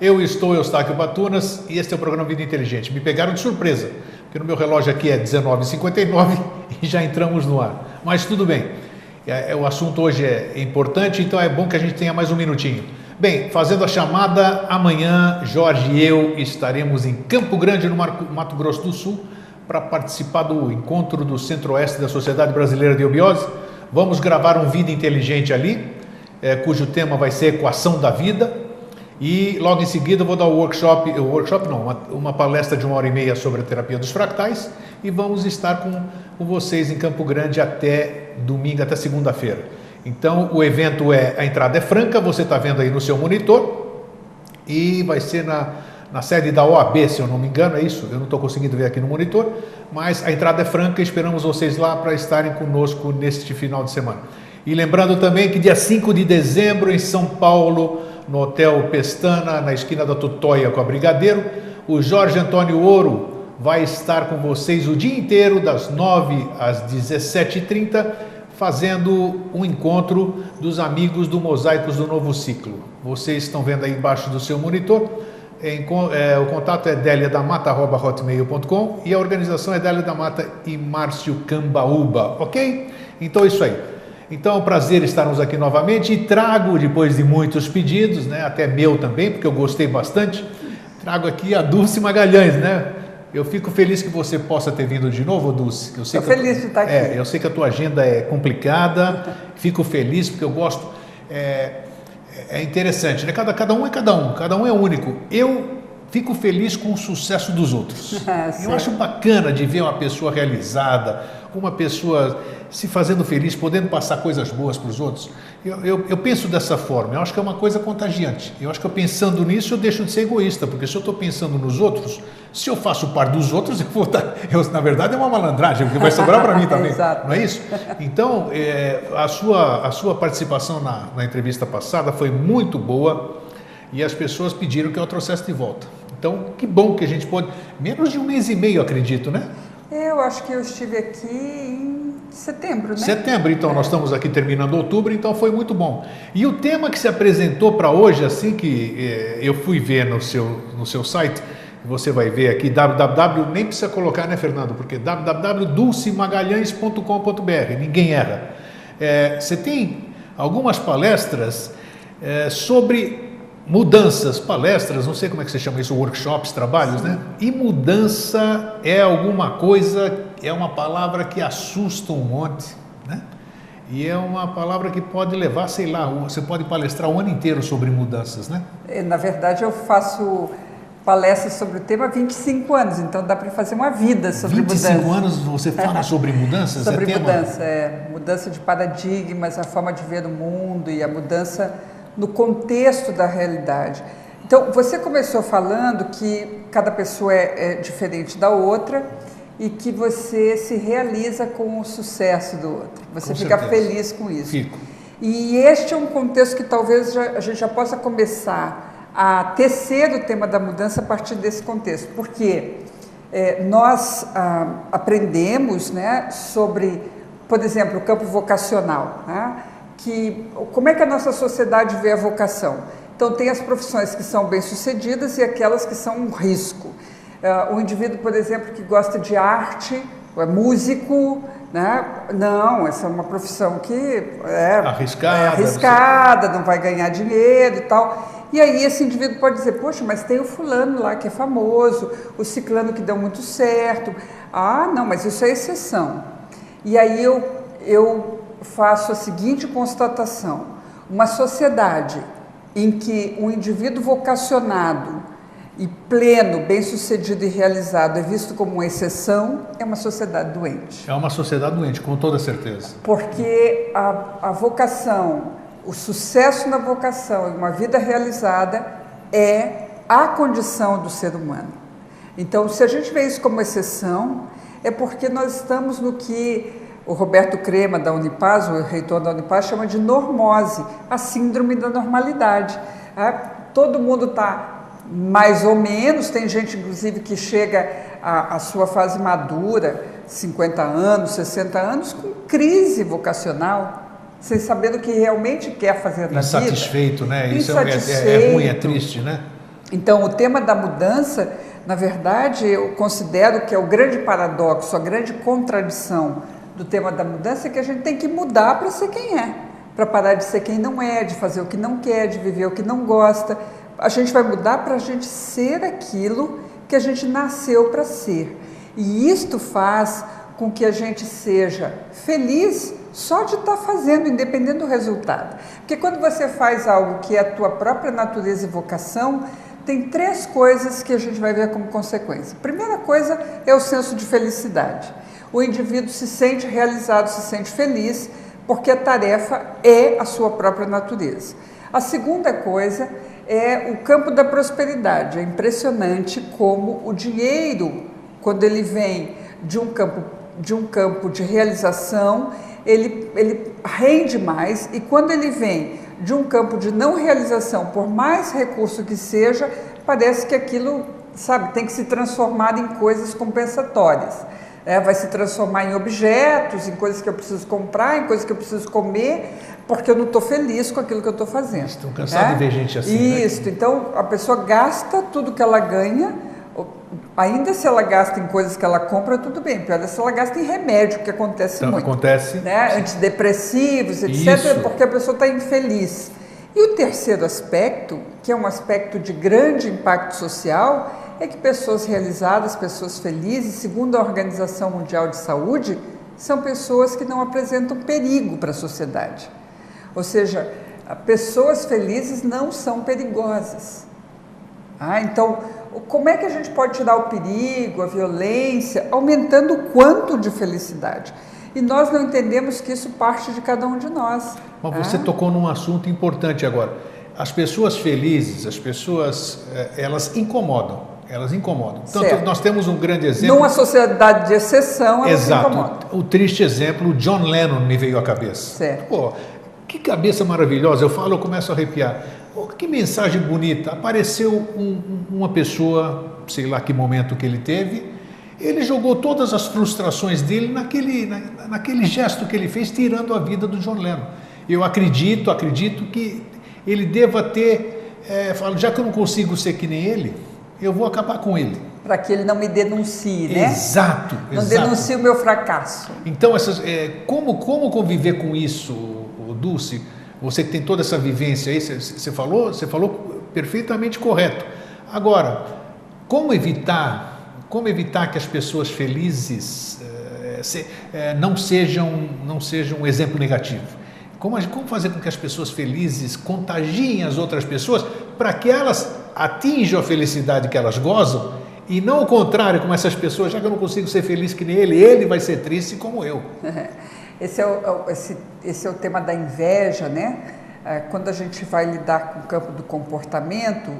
Eu estou Eustáquio Batunas e este é o programa Vida Inteligente. Me pegaram de surpresa, porque no meu relógio aqui é 19h59 e já entramos no ar. Mas tudo bem, o assunto hoje é importante, então é bom que a gente tenha mais um minutinho. Bem, fazendo a chamada, amanhã Jorge e eu estaremos em Campo Grande, no Mato Grosso do Sul, para participar do encontro do Centro-Oeste da Sociedade Brasileira de Eubiose. Vamos gravar um Vida Inteligente ali, cujo tema vai ser Equação da Vida. E logo em seguida eu vou dar uma palestra de 1h30 sobre a terapia dos fractais. E vamos estar com vocês em Campo Grande até domingo, até segunda-feira. Então o evento a entrada é franca, você está vendo aí no seu monitor. E vai ser na sede da OAB, se eu não me engano, é isso? Eu não estou conseguindo ver aqui no monitor, mas a entrada é franca e esperamos vocês lá para estarem conosco neste final de semana. E lembrando também que dia 5 de dezembro, em São Paulo, no Hotel Pestana, na esquina da Tutóia com a Brigadeiro, o Jorge Antônio Ouro vai estar com vocês o dia inteiro, das 9 às 17h30, fazendo um encontro dos amigos do Mosaicos do Novo Ciclo. Vocês estão vendo aí embaixo do seu monitor. O contato é deliadamata@hotmail.com e a organização é Délia da Mata e Márcio Cambaúba, ok? Então é isso aí. Então é um prazer estarmos aqui novamente e trago, depois de muitos pedidos, né, até meu também, porque eu gostei bastante, trago aqui a Dulce Magalhães, né? Eu fico feliz que você possa ter vindo de novo, Dulce. Estou feliz de estar aqui. Eu sei que a tua agenda é complicada, fico feliz porque eu gosto... É interessante, né? Cada um é único. Eu fico feliz com o sucesso dos outros. Eu acho bacana de ver uma pessoa realizada, uma pessoa se fazendo feliz, podendo passar coisas boas para os outros. Eu penso dessa forma, eu acho que é uma coisa contagiante. Eu acho que pensando nisso eu deixo de ser egoísta, porque se eu estou pensando nos outros, se eu faço parte dos outros, na verdade é uma malandragem, porque vai sobrar para mim também, não é isso? Então, a sua participação na entrevista passada foi muito boa e as pessoas pediram que eu a trouxesse de volta. Então, que bom que a gente pode, menos de um mês e meio, acredito, né? Eu acho que eu estive aqui em setembro, né? Setembro, então nós estamos aqui terminando outubro, então foi muito bom. E o tema que se apresentou para hoje, assim que eu fui ver no seu site, você vai ver aqui, nem precisa colocar, né, Fernando? Porque www.dulcemagalhães.com.br, ninguém erra. Você tem algumas palestras sobre mudanças, palestras, não sei como é que você chama isso, workshops, trabalhos, né? E mudança é alguma coisa, é uma palavra que assusta um monte, né? E é uma palavra que pode levar, sei lá, você pode palestrar o ano inteiro sobre mudanças, né? Na verdade, eu faço palestras sobre o tema há 25 anos, então dá para fazer uma vida sobre 25 mudança. 25 anos você fala sobre mudanças? Sobre mudança, mudança de paradigmas, a forma de ver o mundo e a mudança no contexto da realidade. Então, você começou falando que cada pessoa é diferente da outra e que você se realiza com o sucesso do outro. Você fica feliz com isso. Fico. E este é um contexto que talvez a gente já possa começar a tecer o tema da mudança a partir desse contexto. Porque nós aprendemos, né, sobre, por exemplo, o campo vocacional, né? Como é que a nossa sociedade vê a vocação? Então, tem as profissões que são bem-sucedidas e aquelas que são um risco. O indivíduo, por exemplo, que gosta de arte, é músico, né? Não, essa é uma profissão que é arriscada, não vai ganhar dinheiro e tal. E aí esse indivíduo pode dizer, poxa, mas tem o fulano lá que é famoso, o ciclano que deu muito certo. Ah, não, mas isso é exceção. E aí eu faço a seguinte constatação: uma sociedade em que um indivíduo vocacionado e pleno, bem-sucedido e realizado é visto como uma exceção, é uma sociedade doente. É uma sociedade doente, com toda certeza. Porque a vocação, o sucesso na vocação e uma vida realizada é a condição do ser humano. Então, se a gente vê isso como exceção, é porque nós estamos no que o Roberto Crema, da Unipaz, o reitor da Unipaz, chama de normose, a síndrome da normalidade. Todo mundo está mais ou menos, tem gente, inclusive, que chega à sua fase madura, 50 anos, 60 anos, com crise vocacional, sem saber o que realmente quer fazer na vida. Insatisfeito, né? Isso Insatisfeito. é ruim, é triste, né? Então, o tema da mudança, na verdade, eu considero que é o grande paradoxo, a grande contradição do tema da mudança é que a gente tem que mudar para ser quem é, para parar de ser quem não é, de fazer o que não quer, de viver o que não gosta. A gente vai mudar para a gente ser aquilo que a gente nasceu para ser. E isto faz com que a gente seja feliz só de estar fazendo, independente do resultado. Porque quando você faz algo que é a tua própria natureza e vocação, tem 3 coisas que a gente vai ver como consequência. A primeira coisa é o senso de felicidade. O indivíduo se sente realizado, se sente feliz, porque a tarefa é a sua própria natureza. A segunda coisa é o campo da prosperidade. É impressionante como o dinheiro, quando ele vem de um campo de realização, ele rende mais, e quando ele vem de um campo de não realização, por mais recurso que seja, parece que aquilo, sabe, tem que se transformar em coisas compensatórias. Vai se transformar em objetos, em coisas que eu preciso comprar, em coisas que eu preciso comer, porque eu não estou feliz com aquilo que eu estou fazendo. Estou cansado de ver gente assim. Isso, né? Então a pessoa gasta tudo que ela ganha, ainda se ela gasta em coisas que ela compra, tudo bem. Pior é se ela gasta em remédio, que acontece então, muito. Acontece. Né? Antidepressivos, etc., Isso. Porque a pessoa está infeliz. E o terceiro aspecto, que é um aspecto de grande impacto social, é que pessoas realizadas, pessoas felizes, segundo a Organização Mundial de Saúde, são pessoas que não apresentam perigo para a sociedade. Ou seja, pessoas felizes não são perigosas. Então, como é que a gente pode tirar o perigo, a violência, aumentando o quanto de felicidade? E nós não entendemos que isso parte de cada um de nós. Mas você tocou num assunto importante agora. As pessoas felizes, elas incomodam. Elas incomodam. Tanto nós temos um grande exemplo. Numa sociedade de exceção, elas incomodam. Exato. O triste exemplo, John Lennon me veio à cabeça. Certo. Pô, que cabeça maravilhosa. Eu falo, eu começo a arrepiar. Pô, que mensagem bonita. Apareceu uma pessoa, sei lá que momento que ele teve, ele jogou todas as frustrações dele naquele gesto que ele fez, tirando a vida do John Lennon. Eu acredito que ele deva ter, falo, já que eu não consigo ser que nem ele, eu vou acabar com ele. Para que ele não me denuncie, né? Exato. Não denuncie o meu fracasso. Então, como conviver com isso, Dulce? Você que tem toda essa vivência aí, você falou perfeitamente correto. Agora, como evitar que as pessoas felizes não sejam um exemplo negativo? Como fazer com que as pessoas felizes contagiem as outras pessoas para que elas atinjam a felicidade que elas gozam e não o contrário, como essas pessoas, já que eu não consigo ser feliz que nem ele vai ser triste como eu. Esse é o tema da inveja, né? Quando a gente vai lidar com o campo do comportamento,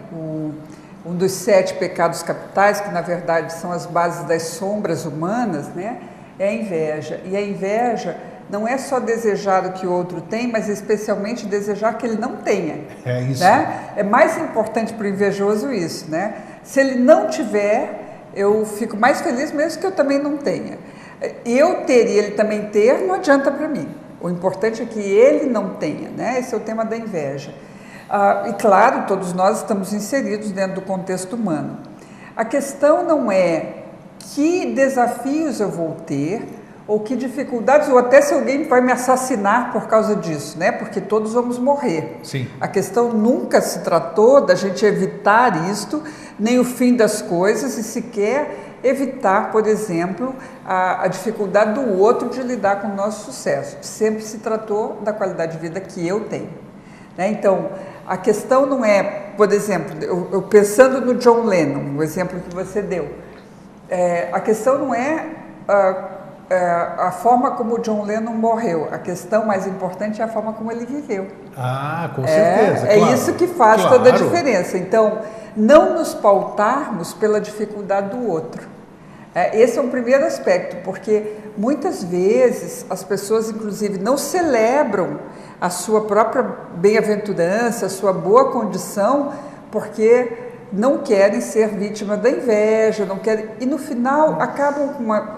um dos 7 pecados capitais, que na verdade são as bases das sombras humanas, né? É a inveja. E a inveja não é só desejar o que o outro tem, mas especialmente desejar que ele não tenha. É isso. Né? É mais importante para o invejoso isso, né? Se ele não tiver, eu fico mais feliz mesmo que eu também não tenha. Eu ter e ele também ter não adianta para mim. O importante é que ele não tenha, né? Esse é o tema da inveja. E claro, todos nós estamos inseridos dentro do contexto humano. A questão não é que desafios eu vou ter, ou que dificuldades, ou até se alguém vai me assassinar por causa disso, né? Porque todos vamos morrer. Sim. A questão nunca se tratou da gente evitar isto, nem o fim das coisas, e sequer evitar, por exemplo, a dificuldade do outro de lidar com o nosso sucesso. Sempre se tratou da qualidade de vida que eu tenho. Né? Então, a questão não é, por exemplo, eu pensando no John Lennon, o exemplo que você deu, a questão não é a forma como o John Lennon morreu. A questão mais importante é a forma como ele viveu. Com certeza. Claro. Isso que faz toda a diferença. Então, não nos pautarmos pela dificuldade do outro. Esse é um primeiro aspecto, porque muitas vezes as pessoas, inclusive, não celebram a sua própria bem-aventurança, a sua boa condição, porque não querem ser vítima da inveja, não querem, e no final acabam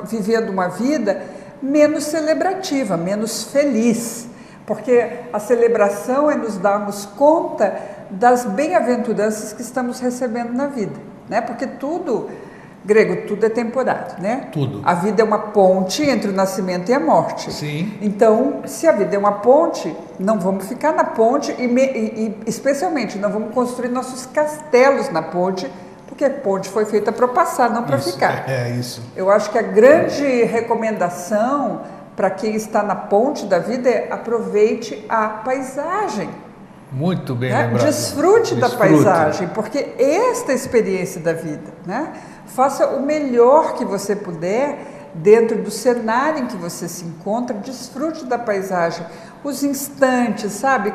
vivendo uma vida menos celebrativa, menos feliz, porque a celebração é nos darmos conta das bem-aventuranças que estamos recebendo na vida, né? Porque tudo, grego, tudo é temporário, né? Tudo. A vida é uma ponte entre o nascimento e a morte. Sim. Então, se a vida é uma ponte, não vamos ficar na ponte e especialmente não vamos construir nossos castelos na ponte, porque a ponte foi feita para passar, não para ficar. É isso. Eu acho que a grande recomendação para quem está na ponte da vida é aproveite a paisagem. Muito bem né? lembrado. Desfrute da paisagem, porque esta é a experiência da vida, né? Faça o melhor que você puder dentro do cenário em que você se encontra, desfrute da paisagem, os instantes, sabe,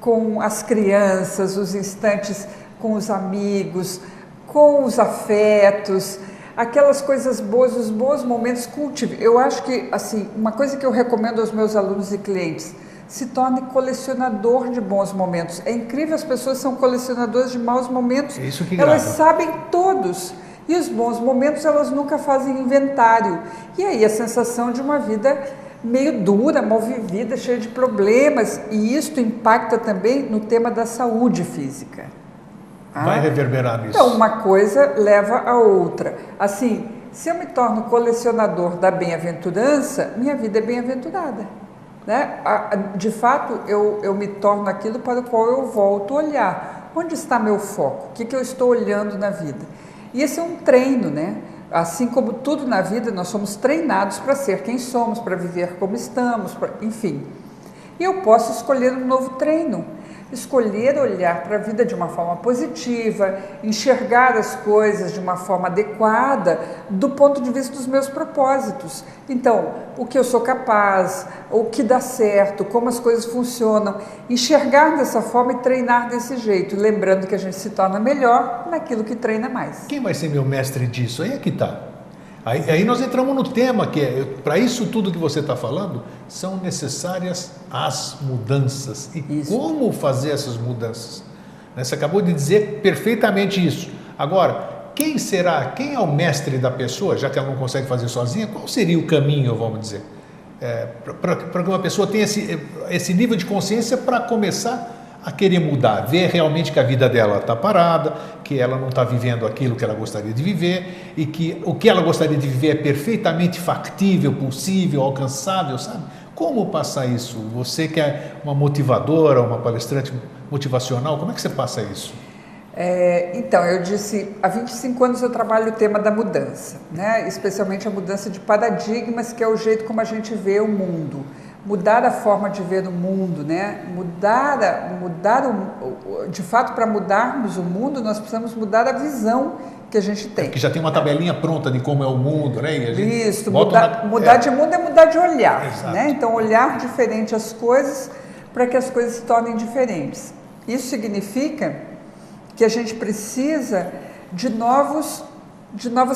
com as crianças, os instantes com os amigos, com os afetos, aquelas coisas boas, os bons momentos, cultive. Eu acho que, assim, uma coisa que eu recomendo aos meus alunos e clientes, se torne colecionador de bons momentos. É incrível, as pessoas são colecionadoras de maus momentos. É isso que elas grava. sabem todos. E os bons momentos, elas nunca fazem inventário. E aí a sensação de uma vida meio dura, mal vivida, cheia de problemas. E isso impacta também no tema da saúde física. Vai reverberar nisso. Então, uma coisa leva a outra. Assim, se eu me torno colecionador da bem-aventurança, minha vida é bem-aventurada. Né? De fato, eu me torno aquilo para o qual eu volto a olhar. Onde está meu foco? O que eu estou olhando na vida? E esse é um treino, né? Assim como tudo na vida, nós somos treinados para ser quem somos, para viver como estamos, enfim. E eu posso escolher um novo treino. Escolher olhar para a vida de uma forma positiva, enxergar as coisas de uma forma adequada do ponto de vista dos meus propósitos. Então, o que eu sou capaz, o que dá certo, como as coisas funcionam, enxergar dessa forma e treinar desse jeito, lembrando que a gente se torna melhor naquilo que treina mais. Quem vai ser meu mestre disso? Aí é que está. Aí nós entramos no tema que é, para isso tudo que você está falando, são necessárias as mudanças. E isso. Como fazer essas mudanças? Você acabou de dizer perfeitamente isso. Agora, quem é o mestre da pessoa, já que ela não consegue fazer sozinha? Qual seria o caminho, vamos dizer, para que uma pessoa tenha esse nível de consciência para começar a querer mudar, ver realmente que a vida dela está parada, que ela não está vivendo aquilo que ela gostaria de viver e que o que ela gostaria de viver é perfeitamente factível, possível, alcançável, sabe? Como passar isso? Você que é uma motivadora, uma palestrante motivacional, como é que você passa isso? Então, eu disse, há 25 anos eu trabalho o tema da mudança, né? Especialmente a mudança de paradigmas, que é o jeito como a gente vê o mundo. Mudar a forma de ver o mundo, né? De fato, para mudarmos o mundo, nós precisamos mudar a visão que a gente tem. Que já tem uma tabelinha pronta de como é o mundo, né? E a gente isso, mudar de mundo é mudar de olhar, né? Então, olhar diferente as coisas para que as coisas se tornem diferentes. Isso significa que a gente precisa de novas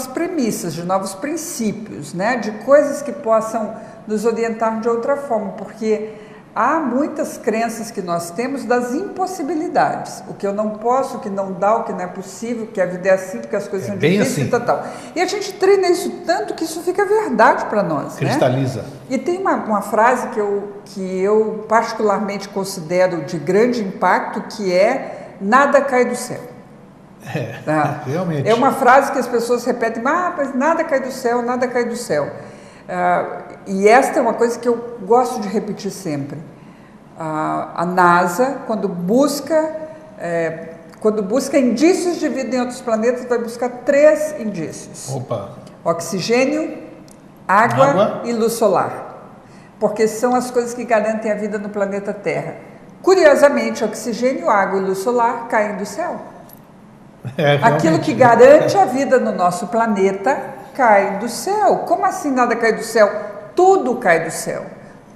premissas, de novos princípios, né? De coisas que possam nos orientar de outra forma, porque há muitas crenças que nós temos das impossibilidades, o que eu não posso, o que não dá, o que não é possível, que a vida é assim, porque as coisas são difíceis assim. e tal. E a gente treina isso tanto que isso fica verdade para nós. Cristaliza. Né? E tem uma frase que eu particularmente considero de grande impacto, que é: nada cai do céu. Realmente. É uma frase que as pessoas repetem: mas nada cai do céu, nada cai do céu. E esta é uma coisa que eu gosto de repetir sempre. A NASA, quando busca indícios de vida em outros planetas, vai buscar 3 indícios. Opa. Oxigênio, água e luz solar. Porque são as coisas que garantem a vida no planeta Terra. Curiosamente, oxigênio, água e luz solar caem do céu. Aquilo que garante a vida no nosso planeta cai do céu. Como assim nada cai do céu? Tudo cai do céu.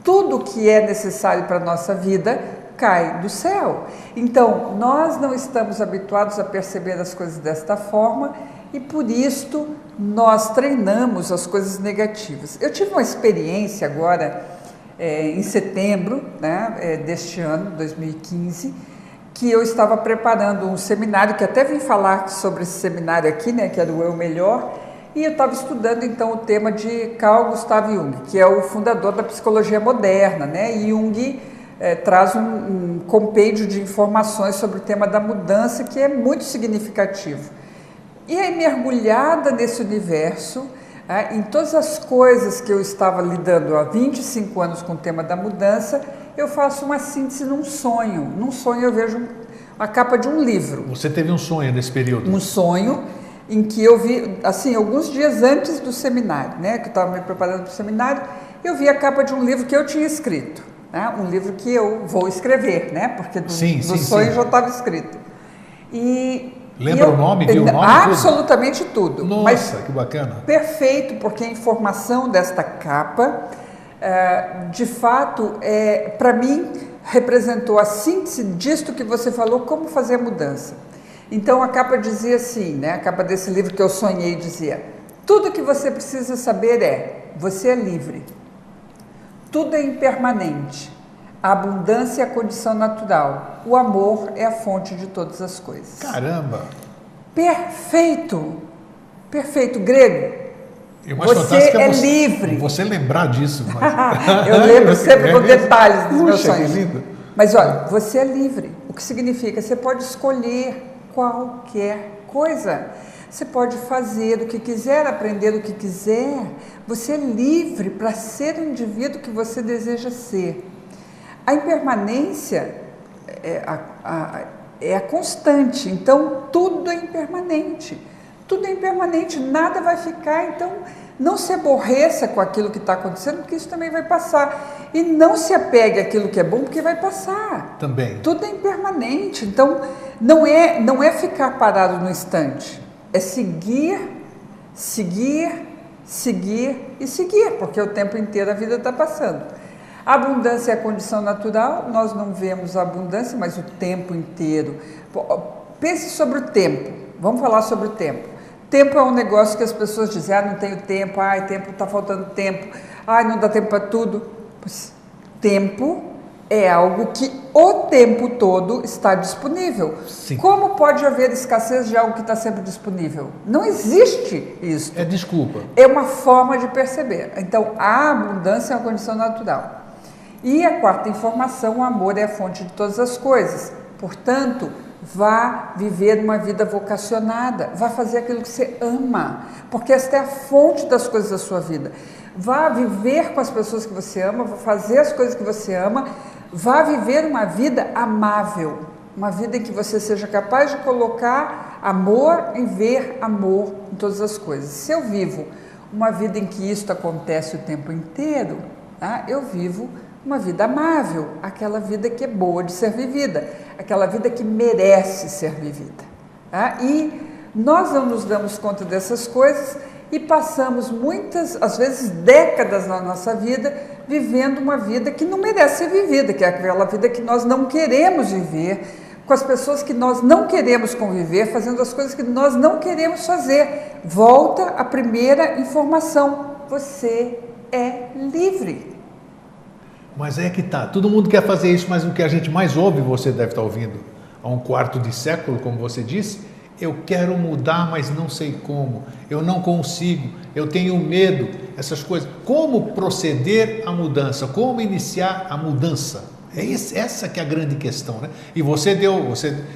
Tudo que é necessário para a nossa vida cai do céu. Então, nós não estamos habituados a perceber as coisas desta forma e, por isto, nós treinamos as coisas negativas. Eu tive uma experiência agora, em setembro, né, deste ano, 2015, que eu estava preparando um seminário, que até vim falar sobre esse seminário aqui, né, que era o Eu Melhor, e eu estava estudando então o tema de Carl Gustav Jung, que é o fundador da psicologia moderna, né? E Jung traz um compêndio de informações sobre o tema da mudança que é muito significativo. E aí, mergulhada nesse universo, em todas as coisas que eu estava lidando há 25 anos com o tema da mudança, eu faço uma síntese num sonho. Num sonho eu vejo a capa de um livro. Você teve um sonho nesse período? Um sonho em que eu vi, assim, alguns dias antes do seminário, né, que eu estava me preparando para o seminário, eu vi a capa de um livro que eu tinha escrito, né, um livro que eu vou escrever, né, porque do sonho já estava escrito. Lembra o nome, viu o nome? Absolutamente tudo. Nossa, mas que bacana. Perfeito, porque a informação desta capa, de fato, para mim, representou a síntese disto que você falou, como fazer a mudança. Então a capa dizia assim, né? A capa desse livro que eu sonhei dizia: tudo que você precisa saber você é livre. Tudo é impermanente. A abundância é a condição natural. O amor é a fonte de todas as coisas. Caramba! Perfeito! Perfeito, grego. Você é livre. Você lembrar disso. Mas... eu lembro sempre com detalhes dos meus sonhos. Que lindo. Mas olha, você é livre. O que significa? Você pode escolher qualquer coisa. Você pode fazer o que quiser, aprender o que quiser. Você é livre para ser o indivíduo que você deseja ser. A impermanência é a constante, então tudo é impermanente. Tudo é impermanente, nada vai ficar, então não se aborreça com aquilo que está acontecendo, porque isso também vai passar. E não se apegue àquilo que é bom, porque vai passar. Também. Tudo é impermanente, então não é ficar parado no instante, é seguir, porque o tempo inteiro a vida está passando. A abundância é a condição natural, nós não vemos a abundância, mas o tempo inteiro. Pense sobre o tempo, vamos falar sobre o tempo. Tempo é um negócio que as pessoas dizem: não tenho tempo, tempo, está faltando tempo, não dá tempo para tudo. Pois, tempo é algo que o tempo todo está disponível. Sim. Como pode haver escassez de algo que está sempre disponível? Não existe isso. É desculpa. É uma forma de perceber. Então, a abundância é uma condição natural. E a quarta informação: o amor é a fonte de todas as coisas. Portanto, vá viver uma vida vocacionada, vá fazer aquilo que você ama, porque esta é a fonte das coisas da sua vida. Vá viver com as pessoas que você ama, vá fazer as coisas que você ama, vá viver uma vida amável, uma vida em que você seja capaz de colocar amor e ver amor em todas as coisas. Se eu vivo uma vida em que isso acontece o tempo inteiro, eu vivo uma vida amável, aquela vida que é boa de ser vivida, aquela vida que merece ser vivida. E nós não nos damos conta dessas coisas e passamos às vezes décadas na nossa vida, vivendo uma vida que não merece ser vivida, que é aquela vida que nós não queremos viver, com as pessoas que nós não queremos conviver, fazendo as coisas que nós não queremos fazer. Volta à primeira informação: você é livre. Mas é que tá, todo mundo quer fazer isso, mas o que a gente mais ouve, você deve estar ouvindo há um quarto de século, como você disse: eu quero mudar, mas não sei como, eu não consigo, eu tenho medo, essas coisas. Como proceder à mudança? Como iniciar a mudança? Essa que é a grande questão, né? E você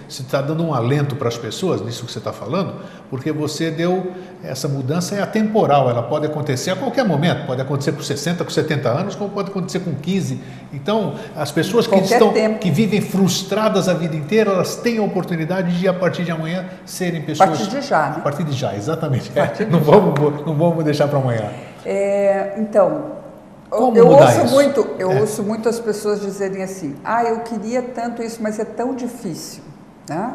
está dando um alento para as pessoas nisso que você está falando, porque essa mudança é atemporal, ela pode acontecer a qualquer momento, pode acontecer com 60, com 70 anos, como pode acontecer com 15. Então, as pessoas que vivem frustradas a vida inteira, elas têm a oportunidade de, a partir de amanhã, serem pessoas... A partir de já, né? A partir de já, exatamente. Não vamos deixar para amanhã. Então... Como eu mudar ouço muito as pessoas dizerem assim: eu queria tanto isso, mas é tão difícil, né?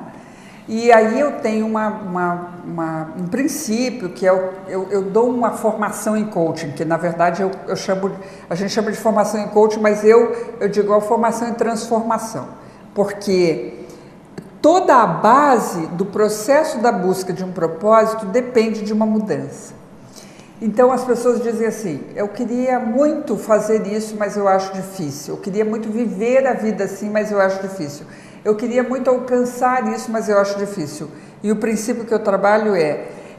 E aí eu tenho um princípio que eu dou uma formação em coaching, que na verdade a gente chama de formação em coaching, mas eu digo a formação em transformação, porque toda a base do processo da busca de um propósito depende de uma mudança. Então as pessoas dizem assim: eu queria muito fazer isso, mas eu acho difícil. Eu queria muito viver a vida assim, mas eu acho difícil. Eu queria muito alcançar isso, mas eu acho difícil. E o princípio que eu trabalho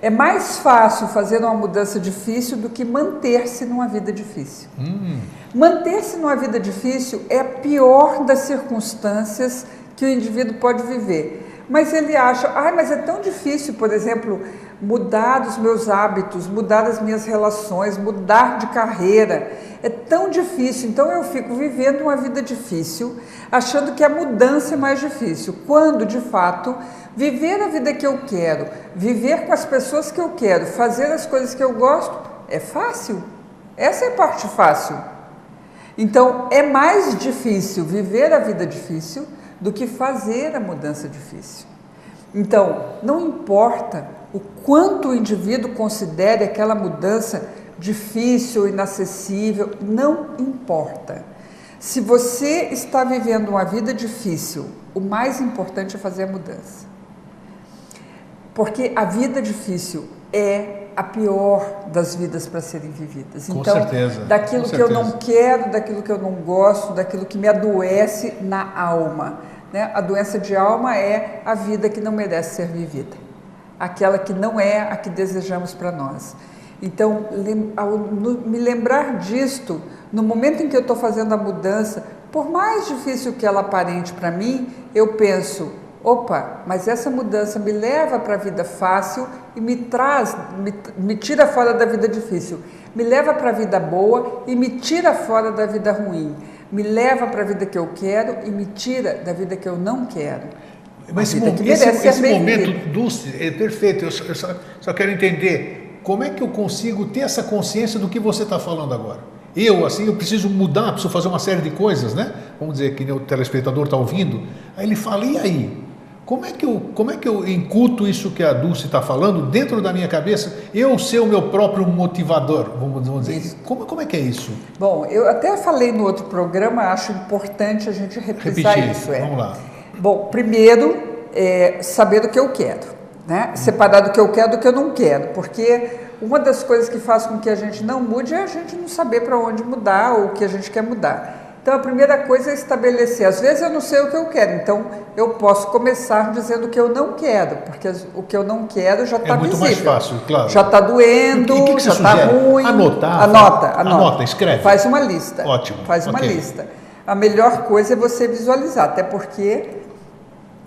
É mais fácil fazer uma mudança difícil do que manter-se numa vida difícil. Manter-se numa vida difícil é a pior das circunstâncias que o indivíduo pode viver. Mas ele acha, mas é tão difícil, por exemplo, mudar os meus hábitos, mudar as minhas relações, mudar de carreira. É tão difícil, então eu fico vivendo uma vida difícil, achando que a mudança é mais difícil, quando de fato viver a vida que eu quero, viver com as pessoas que eu quero, fazer as coisas que eu gosto, é fácil. Essa é a parte fácil. Então é mais difícil viver a vida difícil do que fazer a mudança difícil. Então, não importa o quanto o indivíduo considere aquela mudança difícil, inacessível, não importa. Se você está vivendo uma vida difícil, o mais importante é fazer a mudança. Porque a vida difícil é a pior das vidas para serem vividas. Com então, certeza, daquilo com que certeza. eu não quero, daquilo que eu não gosto, daquilo que me adoece na alma. Né? A doença de alma é a vida que não merece ser vivida. Aquela que não é a que desejamos para nós. Então, ao me lembrar disto, no momento em que eu estou fazendo a mudança, por mais difícil que ela aparente para mim, eu penso, opa, mas essa mudança me leva para a vida fácil e me tira fora da vida difícil, me leva para a vida boa e me tira fora da vida ruim, me leva para a vida que eu quero e me tira da vida que eu não quero. Mas esse momento, Dulce, é perfeito, eu só quero entender como é que eu consigo ter essa consciência do que você está falando agora. Eu preciso mudar, preciso fazer uma série de coisas, né? Vamos dizer que o telespectador está ouvindo, aí ele fala, e aí? Como é que eu incuto isso que a Dulce está falando dentro da minha cabeça? Eu ser o meu próprio motivador, vamos dizer. Como é que é isso? Bom, eu até falei no outro programa, acho importante a gente repetir isso. Vamos lá. Bom, primeiro, saber do que eu quero, né? Separar do que eu quero do que eu não quero, porque uma das coisas que faz com que a gente não mude é a gente não saber para onde mudar ou o que a gente quer mudar. Então, a primeira coisa é estabelecer. Às vezes eu não sei o que eu quero, então eu posso começar dizendo o que eu não quero, porque o que eu não quero já está visível. É muito mais fácil, claro. Já está doendo, que já está ruim. Anota, escreve. Faz uma lista. Ótimo. Faz uma lista. A melhor coisa é você visualizar, até porque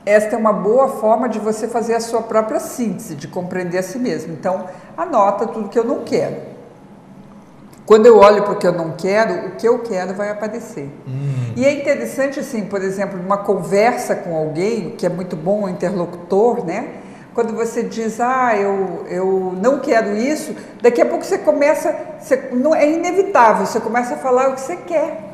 esta é uma boa forma de você fazer a sua própria síntese, de compreender a si mesmo. Então, anota tudo que eu não quero. Quando eu olho para o que eu não quero, o que eu quero vai aparecer. E é interessante, assim, por exemplo, uma conversa com alguém, que é muito bom, um interlocutor, né? Quando você diz, eu não quero isso, daqui a pouco você começa, é inevitável, você começa a falar o que você quer.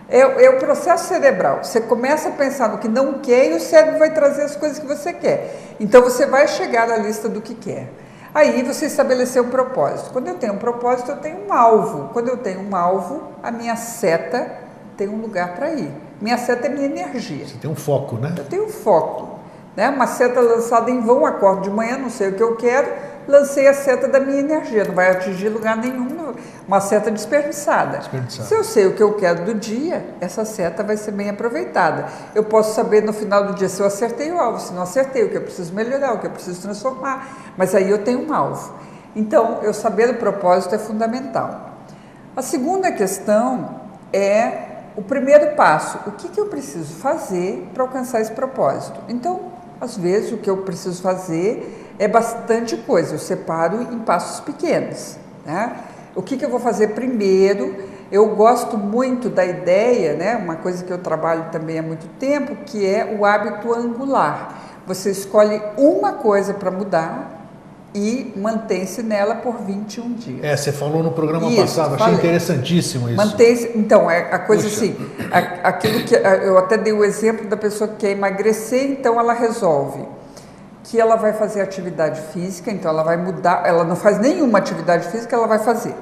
É o processo cerebral. Você começa a pensar no que não quer e o cérebro vai trazer as coisas que você quer. Então, você vai chegar na lista do que quer. Aí, você estabeleceu um propósito. Quando eu tenho um propósito, eu tenho um alvo. Quando eu tenho um alvo, a minha seta tem um lugar para ir. Minha seta é minha energia. Você tem um foco, né? Eu tenho um foco. Né? Uma seta lançada em vão, acordo de manhã, não sei o que eu quero, lancei a seta da minha energia, não vai atingir lugar nenhum, uma seta desperdiçada. Se eu sei o que eu quero do dia, essa seta vai ser bem aproveitada. Eu posso saber no final do dia se eu acertei o alvo, se não acertei, o que eu preciso melhorar, o que eu preciso transformar, mas aí eu tenho um alvo. Então, eu saber o propósito é fundamental. A segunda questão é o primeiro passo, o que eu preciso fazer para alcançar esse propósito? Então, às vezes, o que eu preciso fazer é bastante coisa, eu separo em passos pequenos, né? O que eu vou fazer primeiro? Eu gosto muito da ideia, né? Uma coisa que eu trabalho também há muito tempo, que é o hábito angular. Você escolhe uma coisa para mudar e mantém-se nela por 21 dias. Você falou no programa passado, achei interessantíssimo isso. Mantém-se, então, é a coisa assim, aquilo que eu até dei o exemplo da pessoa que quer emagrecer, então ela resolve que ela vai fazer atividade física, então ela vai mudar, ela não faz nenhuma atividade física, ela vai fazer.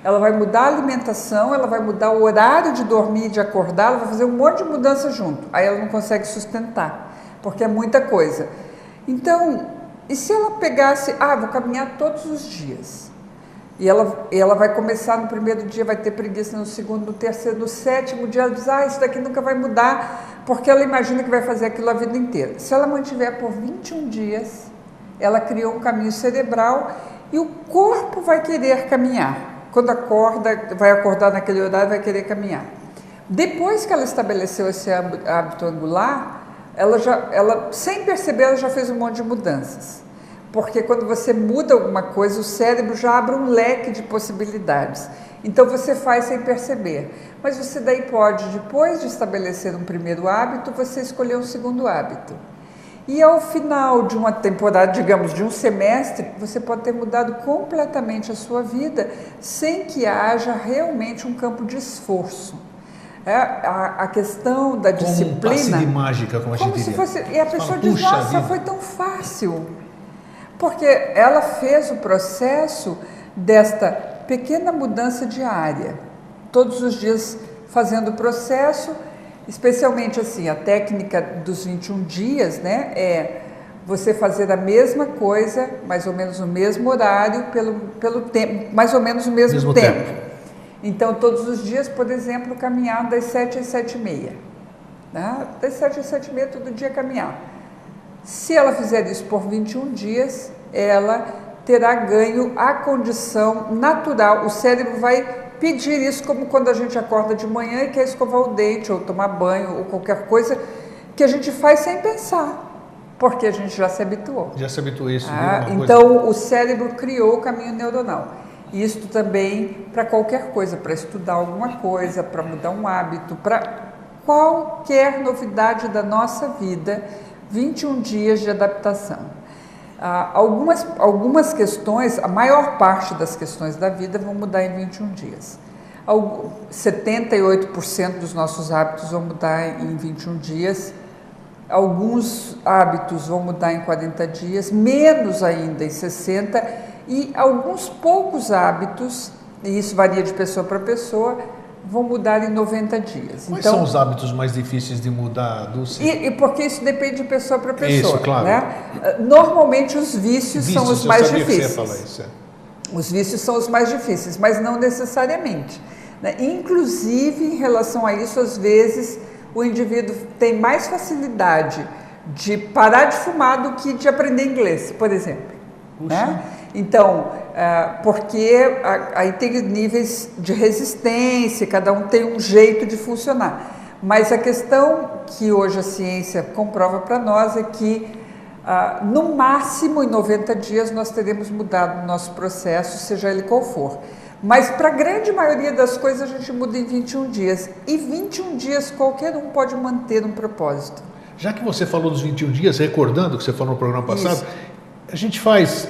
Ela vai mudar a alimentação, ela vai mudar o horário de dormir e de acordar, ela vai fazer um monte de mudança junto. Aí ela não consegue sustentar, porque é muita coisa. Então, e se ela pegasse, vou caminhar todos os dias? E ela vai começar no primeiro dia, vai ter preguiça no segundo, no terceiro, no sétimo dia, ela diz, isso daqui nunca vai mudar, porque ela imagina que vai fazer aquilo a vida inteira. Se ela mantiver por 21 dias, ela criou um caminho cerebral e o corpo vai querer caminhar. Quando acorda, vai acordar naquele horário, vai querer caminhar. Depois que ela estabeleceu esse hábito angular, ela sem perceber, ela já fez um monte de mudanças. Porque quando você muda alguma coisa, o cérebro já abre um leque de possibilidades. Então você faz sem perceber. Mas você daí pode, depois de estabelecer um primeiro hábito, você escolher um segundo hábito. E ao final de uma temporada, digamos, de um semestre, você pode ter mudado completamente a sua vida sem que haja realmente um campo de esforço. A questão da disciplina... Como um passe de mágica, como a gente diria. Se fosse, e a pessoa diz, nossa, foi tão fácil. Porque ela fez o processo desta pequena mudança diária. Todos os dias fazendo o processo, especialmente assim, a técnica dos 21 dias, né, é você fazer a mesma coisa, mais ou menos no mesmo horário, pelo tempo, mais ou menos o mesmo tempo. Então, todos os dias, por exemplo, caminhar das 7 às 7h30. Né? Das 7 às 7h30, todo dia caminhar. Se ela fizer isso por 21 dias, ela terá ganho a condição natural. O cérebro vai pedir isso, como quando a gente acorda de manhã e quer escovar o dente, ou tomar banho, ou qualquer coisa que a gente faz sem pensar, porque a gente já se habituou. Já se habituou a isso. Então, o cérebro criou o caminho neuronal. Isto também para qualquer coisa, para estudar alguma coisa, para mudar um hábito, para qualquer novidade da nossa vida, 21 dias de adaptação. Algumas questões, a maior parte das questões da vida vão mudar em 21 dias. 78% dos nossos hábitos vão mudar em 21 dias. Alguns hábitos vão mudar em 40 dias, menos ainda em 60, e alguns poucos hábitos, e isso varia de pessoa para pessoa, vão mudar em 90 dias. Quais são os hábitos mais difíceis de mudar, Dulce? E porque isso depende de pessoa para pessoa. Isso, claro. Né? Normalmente os vícios são os mais difíceis. Que você ia falar isso, Os vícios são os mais difíceis, mas não necessariamente. Né? Inclusive, em relação a isso, às vezes, o indivíduo tem mais facilidade de parar de fumar do que de aprender inglês, por exemplo. Né? Então, porque aí tem níveis de resistência, cada um tem um jeito de funcionar. Mas a questão que hoje a ciência comprova para nós é que, no máximo em 90 dias, nós teremos mudado o nosso processo, seja ele qual for. Mas para a grande maioria das coisas a gente muda em 21 dias. E 21 dias qualquer um pode manter um propósito. Já que você falou dos 21 dias, recordando o que você falou no programa passado, isso. A gente faz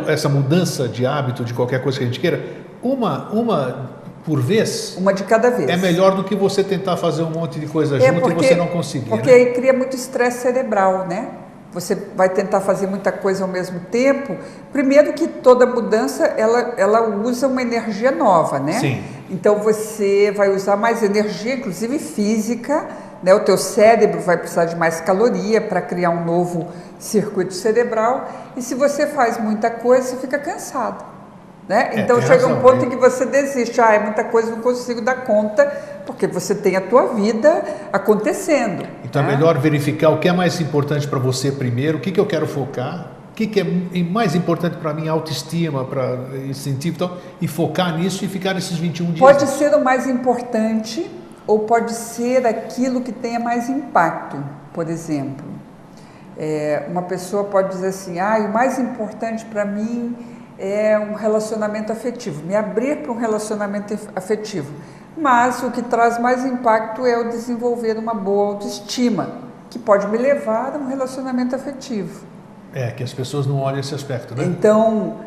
essa mudança de hábito, de qualquer coisa que a gente queira, uma por vez. Uma de cada vez. É melhor do que você tentar fazer um monte de coisa junto e você não conseguir. Porque aí cria muito estresse cerebral, né? Você vai tentar fazer muita coisa ao mesmo tempo. Primeiro que toda mudança, ela usa uma energia nova, né? Sim. Então você vai usar mais energia, inclusive física, né? O teu cérebro vai precisar de mais caloria para criar um novo circuito cerebral. E se você faz muita coisa, você fica cansado. Né? Então chega um ponto em que você desiste, é muita coisa, não consigo dar conta, porque você tem a tua vida acontecendo. Então é melhor verificar o que é mais importante para você primeiro, o que eu quero focar, o que é mais importante para mim, autoestima, para incentivo e tal, e focar nisso e ficar nesses 21 dias. Pode ser o mais importante ou pode ser aquilo que tenha mais impacto, por exemplo. Uma pessoa pode dizer assim, o mais importante para mim é um relacionamento afetivo, me abrir para um relacionamento afetivo. Mas o que traz mais impacto é o desenvolver uma boa autoestima, que pode me levar a um relacionamento afetivo. Que as pessoas não olham esse aspecto, né? Então,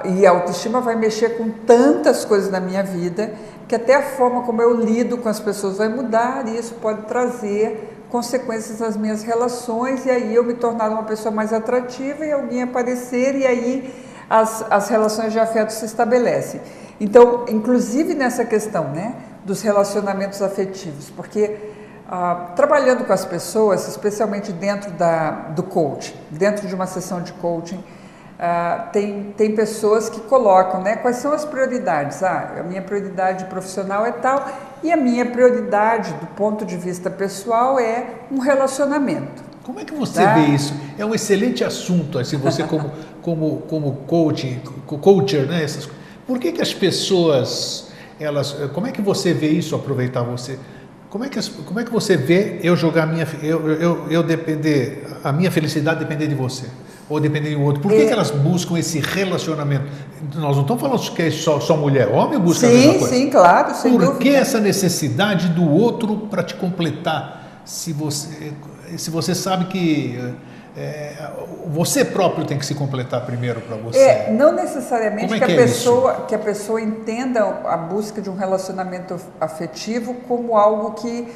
e a autoestima vai mexer com tantas coisas na minha vida, que até a forma como eu lido com as pessoas vai mudar, e isso pode trazer consequências nas minhas relações, e aí eu me tornar uma pessoa mais atrativa e alguém aparecer, e aí as relações de afeto se estabelecem. Então, inclusive nessa questão, né, dos relacionamentos afetivos, porque trabalhando com as pessoas, especialmente dentro do coaching, dentro de uma sessão de coaching, tem pessoas que colocam, né, quais são as prioridades. A minha prioridade profissional é tal, e a minha prioridade do ponto de vista pessoal é um relacionamento. Como é que você vê isso? é um excelente assunto, assim, você como coacher, né? Por que as pessoas, como é que você vê isso aproveitar você? Como é que você vê eu jogar a minha felicidade depender de você? Ou depender de outro? Por que elas buscam esse relacionamento? Nós não estamos falando que é só mulher, homem busca a mesma coisa. Sim, claro, sem dúvida. Por que essa necessidade do outro para te completar? Se você sabe que você próprio tem que se completar primeiro para você. Não necessariamente que a pessoa entenda a busca de um relacionamento afetivo como algo que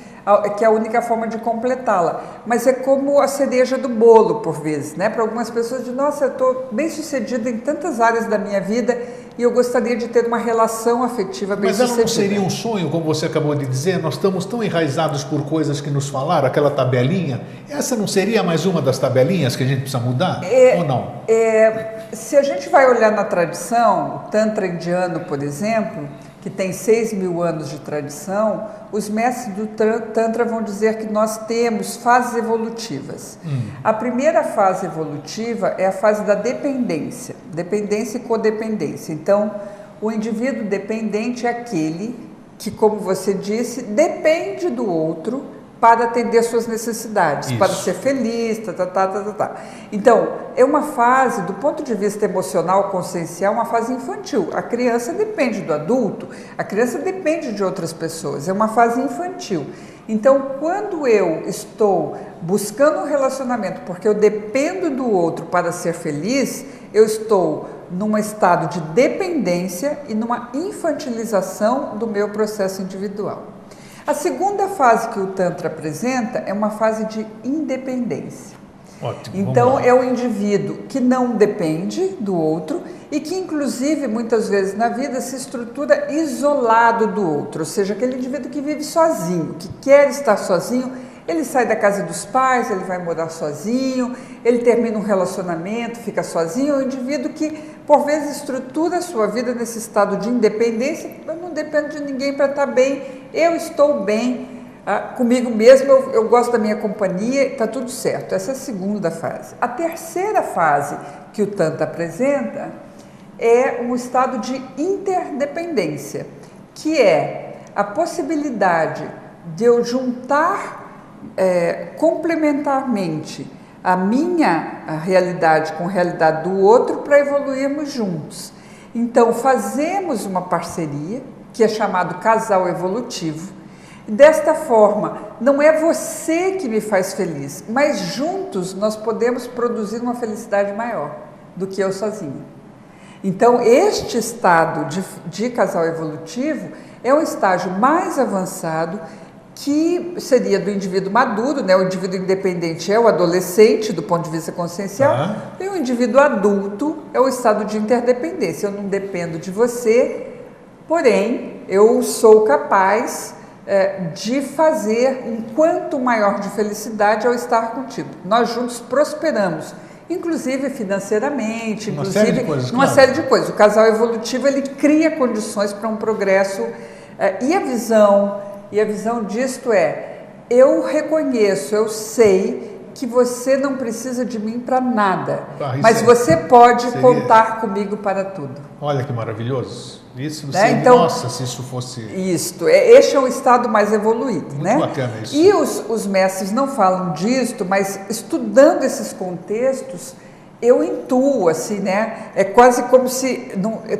é a única forma de completá-la, mas é como a cereja do bolo, por vezes, né? Para algumas pessoas, nossa, eu estou bem sucedida em tantas áreas da minha vida e eu gostaria de ter uma relação afetiva bem sucedida. Mas ela não seria um sonho, como você acabou de dizer? Nós estamos tão enraizados por coisas que nos falaram, aquela tabelinha. Essa não seria mais uma das tabelinhas que a gente precisa mudar? Ou não? Se a gente vai olhar na tradição, o Tantra indiano, por exemplo, que tem 6.000 anos de tradição, os mestres do Tantra vão dizer que nós temos fases evolutivas. A primeira fase evolutiva é a fase da dependência e codependência. Então, o indivíduo dependente é aquele que, como você disse, depende do outro para atender suas necessidades, para ser feliz, Então, é uma fase, do ponto de vista emocional, consciencial, uma fase infantil. A criança depende do adulto, a criança depende de outras pessoas, é uma fase infantil. Então, quando eu estou buscando um relacionamento porque eu dependo do outro para ser feliz, eu estou num estado de dependência e numa infantilização do meu processo individual. A segunda fase que o Tantra apresenta é uma fase de independência. Ótimo, então, é o indivíduo que não depende do outro e que, inclusive, muitas vezes na vida se estrutura isolado do outro, ou seja, aquele indivíduo que vive sozinho, que quer estar sozinho. Ele sai da casa dos pais, ele vai morar sozinho, ele termina um relacionamento, fica sozinho. É um indivíduo que, por vezes, estrutura a sua vida nesse estado de independência. Eu não dependo de ninguém para estar bem, eu estou bem comigo mesmo, eu gosto da minha companhia, está tudo certo. Essa é a segunda fase. A terceira fase que o Tantra apresenta é um estado de interdependência, que é a possibilidade de eu juntar complementarmente a minha realidade com a realidade do outro para evoluirmos juntos. Então, fazemos uma parceria, que é chamado casal evolutivo. Desta forma, não é você que me faz feliz, mas juntos nós podemos produzir uma felicidade maior do que eu sozinha. Então, este estado de casal evolutivo é um estágio mais avançado, que seria do indivíduo maduro, né? O indivíduo independente é o adolescente do ponto de vista consciencial, e o indivíduo adulto é o estado de interdependência. Eu não dependo de você, porém eu sou capaz de fazer um quanto maior de felicidade ao estar contigo. Nós juntos prosperamos, inclusive financeiramente, uma série de coisas. O casal evolutivo, ele cria condições para um progresso, e a visão disto eu reconheço, eu sei que você não precisa de mim para nada, mas você pode contar comigo para tudo. Olha que maravilhoso. Isso, Então, nossa, se isso fosse... Este é o estado mais evoluído. Muito bacana isso. E os mestres não falam disto, mas estudando esses contextos, eu intuo, assim, né? É quase como se,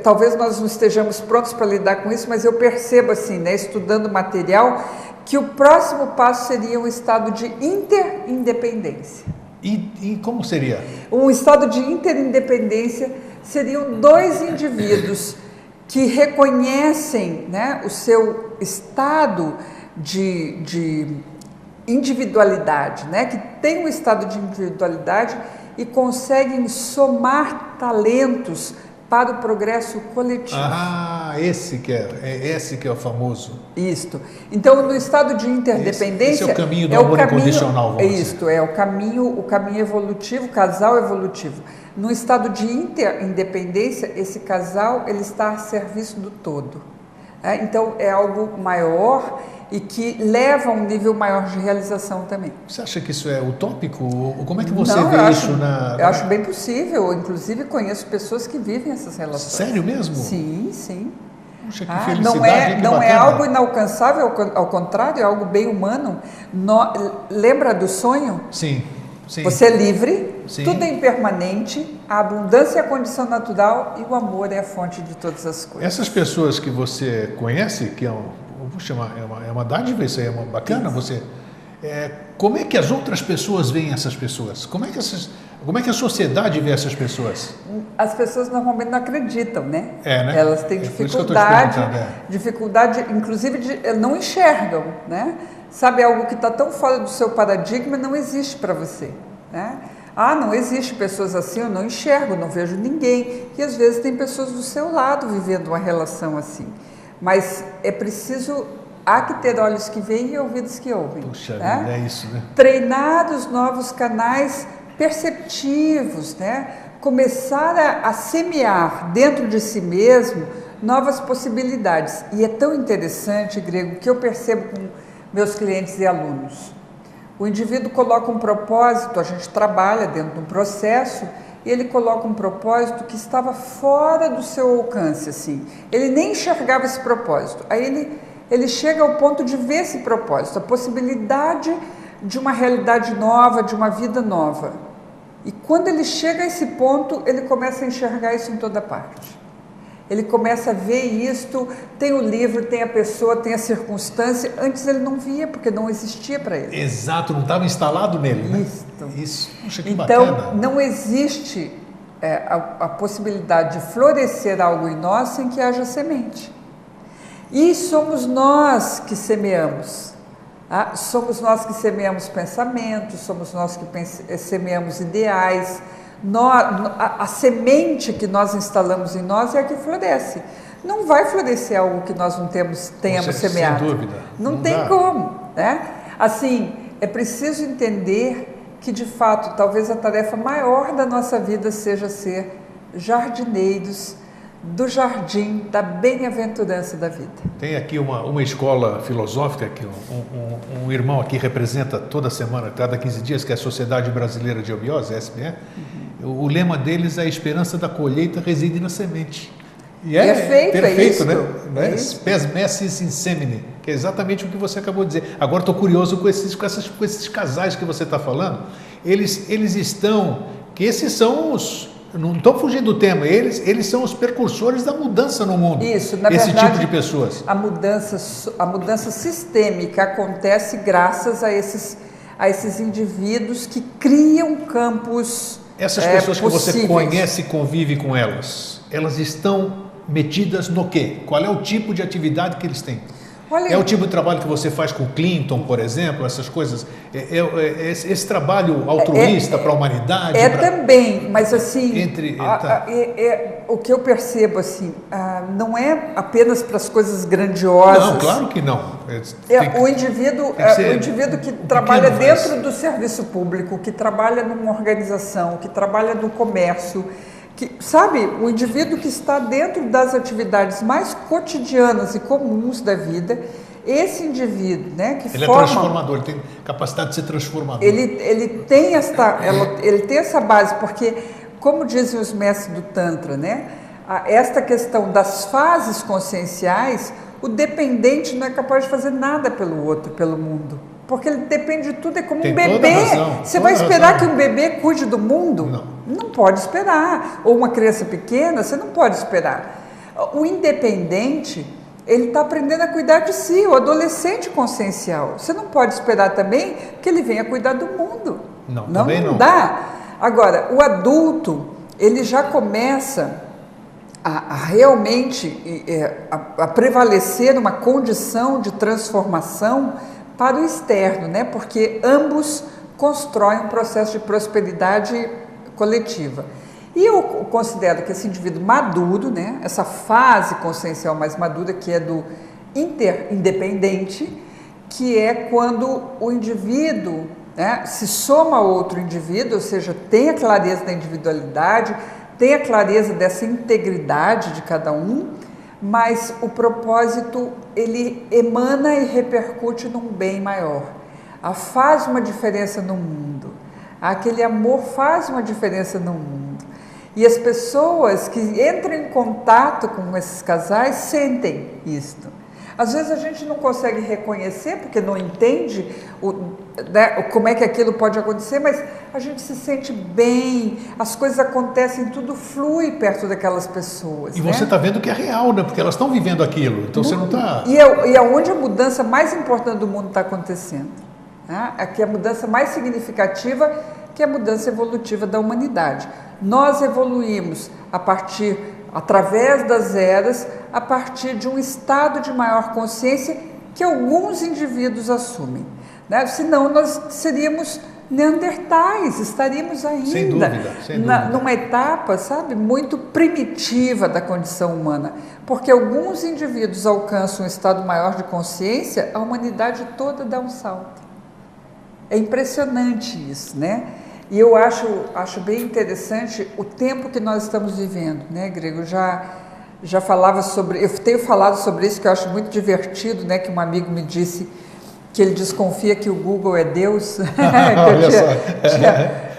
talvez nós não estejamos prontos para lidar com isso, mas eu percebo, assim, né? Estudando o material, que o próximo passo seria um estado de interindependência. E como seria? Um estado de interindependência seriam dois indivíduos que reconhecem, né, o seu estado de individualidade, né? Que tem um estado de individualidade e conseguem somar talentos para o progresso coletivo. Esse que é o famoso. Isto. Então, no estado de interdependência... Esse é o caminho do amor incondicional, vamos dizer. Isto, é o caminho evolutivo, o casal evolutivo. No estado de interindependência, esse casal ele está a serviço do todo. Então, é algo maior e que levam a um nível maior de realização também. Você acha que isso é utópico? Ou como é que você Não, vê isso Eu acho bem possível. Eu, inclusive, conheço pessoas que vivem essas relações. Sério mesmo? Sim, sim. Puxa, que felicidade, não que é algo inalcançável, ao contrário, é algo bem humano. Lembra do sonho? Sim, sim. Você é livre, Sim. Tudo é impermanente, a abundância é a condição natural e o amor é a fonte de todas as coisas. Essas pessoas que você conhece, que é uma dádiva, isso aí é bacana, você... como é que as outras pessoas veem essas pessoas? Como é que a sociedade vê essas pessoas? As pessoas normalmente não acreditam, né? Né? Elas têm dificuldade, inclusive não enxergam, né? Sabe, algo que está tão fora do seu paradigma não existe para você, né? Não existe pessoas assim, eu não enxergo, não vejo ninguém. E às vezes tem pessoas do seu lado vivendo uma relação assim. Mas é preciso... Há que ter olhos que veem e ouvidos que ouvem. Puxa né? vida, é isso, né? Treinar os novos canais perceptivos, né? Começar a semear dentro de si mesmo novas possibilidades. E é tão interessante, Grego, que eu percebo com meus clientes e alunos. O indivíduo coloca um propósito, a gente trabalha dentro de um processo, e ele coloca um propósito que estava fora do seu alcance, assim. Ele nem enxergava esse propósito. Aí ele chega ao ponto de ver esse propósito, a possibilidade de uma realidade nova, de uma vida nova. E quando ele chega a esse ponto, ele começa a enxergar isso em toda parte. Ele começa a ver isto, tem o livro, tem a pessoa, tem a circunstância. Antes ele não via, porque não existia para ele. Exato, não estava instalado nele, né? Isso. Puxa, que então, bacana. Não existe a possibilidade de florescer algo em nós sem que haja semente. E somos nós que semeamos. Somos nós que semeamos pensamentos, somos nós que semeamos ideais. A semente que nós instalamos em nós é a que floresce. Não vai florescer algo que nós não tenhamos semeado. Sem dúvida. Não tem como, né? Assim, é preciso entender que, de fato, talvez a tarefa maior da nossa vida seja ser jardineiros do jardim da bem-aventurança da vida. Tem aqui uma escola filosófica que um irmão aqui representa toda semana, cada 15 dias, que é a Sociedade Brasileira de Eubiose, SBE. O lema deles é: a esperança da colheita reside na semente. E perfeito, perfeito, né? Spes messis in semine, que é exatamente o que você acabou de dizer. Agora estou curioso com esses casais que você está falando. Eles estão, que esses são os... Não estão fugindo do tema, eles são os precursores da mudança no mundo. Isso, na verdade, esse tipo de pessoas. A mudança sistêmica acontece graças a esses indivíduos que criam campos Essas pessoas que possíveis. Você conhece e convive com elas estão metidas no quê? Qual é o tipo de atividade que eles têm? É o tipo de trabalho que você faz com o Clinton, por exemplo, essas coisas? Esse trabalho altruísta para a humanidade? Também, mas assim, tá. O que eu percebo assim, não é apenas para as coisas grandiosas. Não, claro que não. O indivíduo que trabalha dentro do serviço público, que trabalha numa organização, que trabalha no comércio, o indivíduo que está dentro das atividades mais cotidianas e comuns da vida, esse indivíduo, né, que ele é transformador, ele tem capacidade de ser transformador. Ele tem essa base, porque, como dizem os mestres do Tantra, né, esta questão das fases conscienciais, o dependente não é capaz de fazer nada pelo outro, pelo mundo. Porque ele depende de tudo, é como um bebê. Você vai esperar que um bebê cuide do mundo? Não pode esperar. Ou uma criança pequena, você não pode esperar. O independente, ele está aprendendo a cuidar de si, o adolescente consciencial. Você não pode esperar também que ele venha cuidar do mundo. Não dá. Agora, o adulto, ele já começa a realmente a prevalecer uma condição de transformação para o externo, né? Porque ambos constroem um processo de prosperidade coletiva. E eu considero que esse indivíduo maduro, né? Essa fase consciencial mais madura, que é do interindependente, que é quando o indivíduo, né, se soma a outro indivíduo, ou seja, tem a clareza da individualidade, tem a clareza dessa integridade de cada um, mas o propósito, ele emana e repercute num bem maior. Faz uma diferença no mundo. Aquele amor faz uma diferença no mundo. E as pessoas que entram em contato com esses casais sentem isto. Às vezes a gente não consegue reconhecer, porque não entende como é que aquilo pode acontecer, mas a gente se sente bem, as coisas acontecem, tudo flui perto daquelas pessoas. E você está vendo que é real, né? Porque elas estão vivendo aquilo, então você não está... E é onde a mudança mais importante do mundo está acontecendo. Né? Aqui a mudança mais significativa, que é a mudança evolutiva da humanidade. Nós evoluímos através das eras, a partir de um estado de maior consciência que alguns indivíduos assumem. Né? Senão nós seríamos neandertais, estaríamos ainda sem dúvida. Numa etapa, sabe, muito primitiva da condição humana. Porque alguns indivíduos alcançam um estado maior de consciência, a humanidade toda dá um salto. É impressionante isso, né? E eu acho bem interessante o tempo que nós estamos vivendo, né, Grego? Já falava sobre, eu tenho falado sobre isso, que eu acho muito divertido, né, que um amigo me disse que ele desconfia que o Google é Deus.